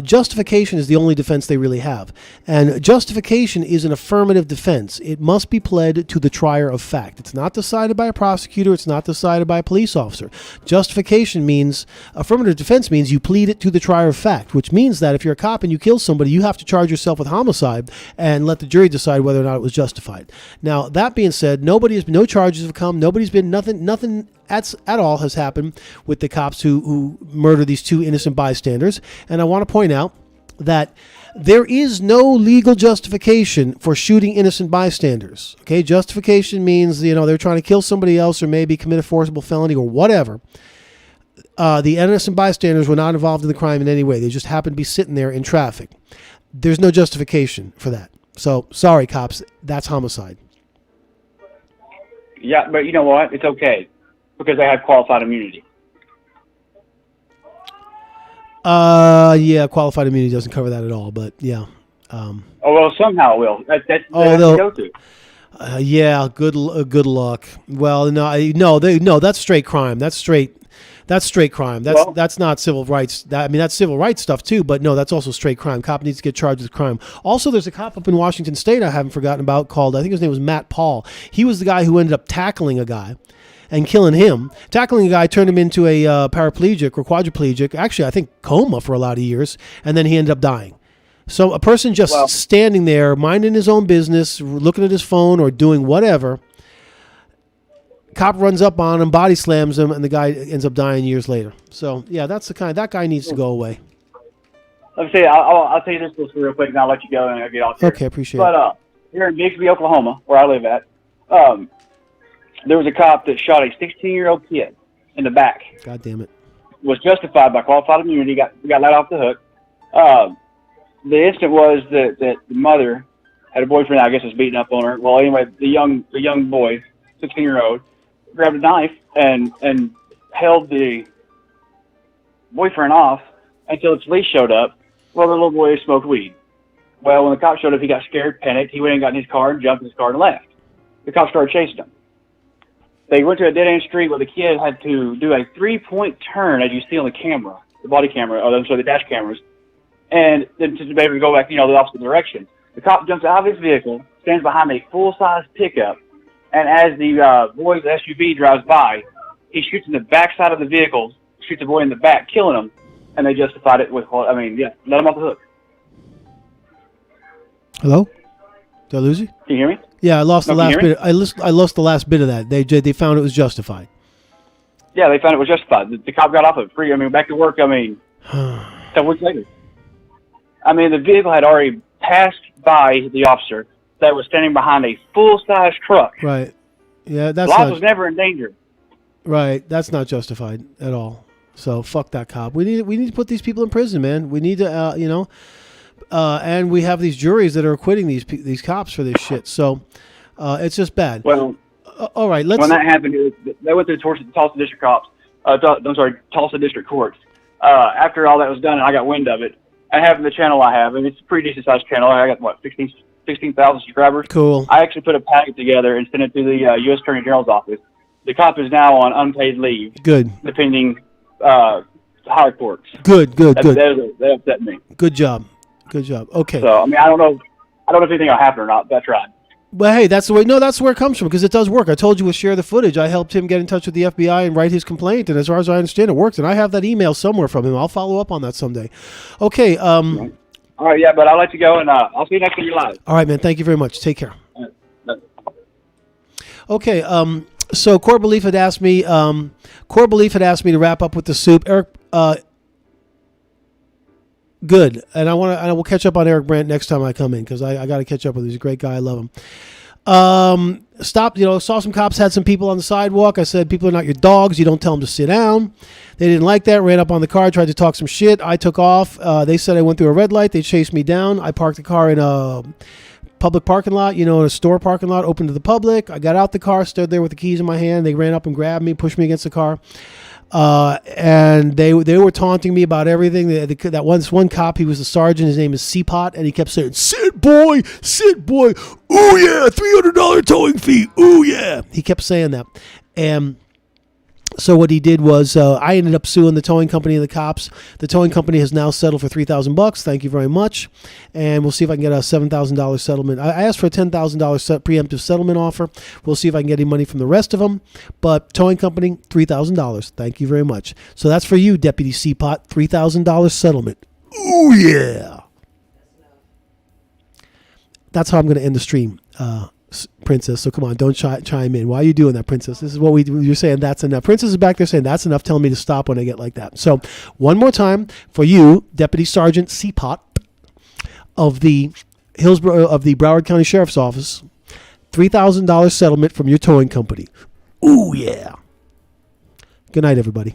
justification is the only defense they really have. And justification is an affirmative defense. It must be pled to the trier of fact. It's not decided by a prosecutor. It's not decided by a police officer. Justification means, affirmative defense means you plead it to the trier of fact, which means that if you're a cop and you kill somebody, you have to charge yourself with homicide and let the jury decide whether or not it was justified. Now, that being said, no charges have come. Nothing at all has happened with the cops who murdered these two innocent bystanders. And I want to point out that there is no legal justification for shooting innocent bystanders. Okay, justification means they're trying to kill somebody else or maybe commit a forcible felony or whatever. The innocent bystanders were not involved in the crime in any way. They just happened to be sitting there in traffic. There's no justification for that. So sorry, cops, that's homicide. Yeah, but you know what? It's okay. Because they have qualified immunity. Yeah, qualified immunity doesn't cover that at all, but yeah. Well, somehow it will. That's to go to. Yeah, good luck. Well, that's straight crime. That's straight crime. That's not civil rights. That's civil rights stuff too, but no, that's also straight crime. Cop needs to get charged with crime. Also, there's a cop up in Washington State I haven't forgotten about called, I think his name was Matt Paul. He was the guy who ended up tackling a guy and killing him. Tackling a guy turned him into a paraplegic or quadriplegic, actually I think coma for a lot of years, and then he ended up dying. So a person just standing there, minding his own business, looking at his phone or doing whatever, cop runs up on him, body slams him, and the guy ends up dying years later. So yeah, that's the kind. That guy needs to go away. Let me say, I'll tell you this real quick, and I'll let you go and I'll get off here. Okay, appreciate it. But here in Bixby, Oklahoma, where I live at, there was a cop that shot a 16-year-old kid in the back. God damn it. Was justified by qualified immunity. Got let off the hook. The incident was that the mother had a boyfriend. I guess was beating up on her. Well, anyway, the young boy, 16-year-old, grabbed a knife and held the boyfriend off until the police showed up. Well, the little boy smoked weed. Well, when the cops showed up, he got scared, panicked. He went and got in his car and jumped in his car and left. The cops started chasing him. They went to a dead-end street where the kid had to do a 3-point turn, as you see on the camera, the body camera, the dash cameras, and then to be able to go back, the opposite direction. The cop jumps out of his vehicle, stands behind a full-size pickup, and as the boy's SUV drives by, he shoots in the backside of the vehicle, shoots the boy in the back, killing him, and they justified it with, let him off the hook. Hello? Did I lose you? Can you hear me? Yeah, I lost the last bit. I lost the last bit of that. They found it was justified. Yeah, they found it was justified. The cop got off it free. Back to work. 10 weeks later. The vehicle had already passed by the officer that was standing behind a full-size truck. Right. Yeah, that's life was never in danger. Right. That's not justified at all. So fuck that cop. We need to put these people in prison, man. We need to, and we have these juries that are acquitting these cops for this shit. So it's just bad. Well, all right. When that happened, they went to the Tulsa District Cops. Tulsa District Courts. After all that was done, and I got wind of it. I have the channel I have, and it's a pretty decent sized channel. I got 16,000 subscribers. Cool. I actually put a packet together and sent it to the U.S. Attorney General's office. The cop is now on unpaid leave. Good. Depending higher courts. Good. That upset me. Good job. Good job. Okay. So I mean, I don't know if anything will happen or not, but I tried. But hey, that's the way. No, that's where it comes from because it does work. I told you we'll share the footage. I helped him get in touch with the FBI and write his complaint, and as far as I understand, it worked. And I have that email somewhere from him. I'll follow up on that someday. Okay. All right, yeah, but I'll let you go, and I'll see you next time you're live. All right, man. Thank you very much. Take care. All right. Okay. So Core Belief had asked me. To wrap up with the soup. Eric. Good, and I will catch up on Eric Brandt next time I come in because I got to catch up with him. He's a great guy. I love him. Stopped, saw some cops, had some people on the sidewalk. I said, people are not your dogs. You don't tell them to sit down. They didn't like that. Ran up on the car, tried to talk some shit. I took off. They said I went through a red light. They chased me down. I parked the car in a public parking lot, in a store parking lot open to the public. I got out the car, stood there with the keys in my hand. They ran up and grabbed me, pushed me against the car. And they were taunting me about everything. That one cop, he was a sergeant. His name is C-Pot, and he kept saying, "Sit, boy, ooh yeah, $300 towing fee, ooh yeah." He kept saying that, and so what he did was, I ended up suing the towing company and the cops. The towing company has now settled for $3,000. Thank you very much, and we'll see if I can get a $7,000 settlement. I asked for a $10,000 preemptive settlement offer. We'll see if I can get any money from the rest of them. But towing company, $3,000. Thank you very much. So that's for you, Deputy C-Pot. $3,000 settlement. Ooh yeah. That's how I'm going to end the stream. Princess, so come on, don't chime in. Why are you doing that, Princess? This is what you're saying. That's enough. Princess is back there saying that's enough, telling me to stop when I get like that. So one more time for you, Deputy Sergeant C-Pot of the Broward County Sheriff's Office, $3,000 settlement from your towing company. Ooh yeah. Good night, everybody.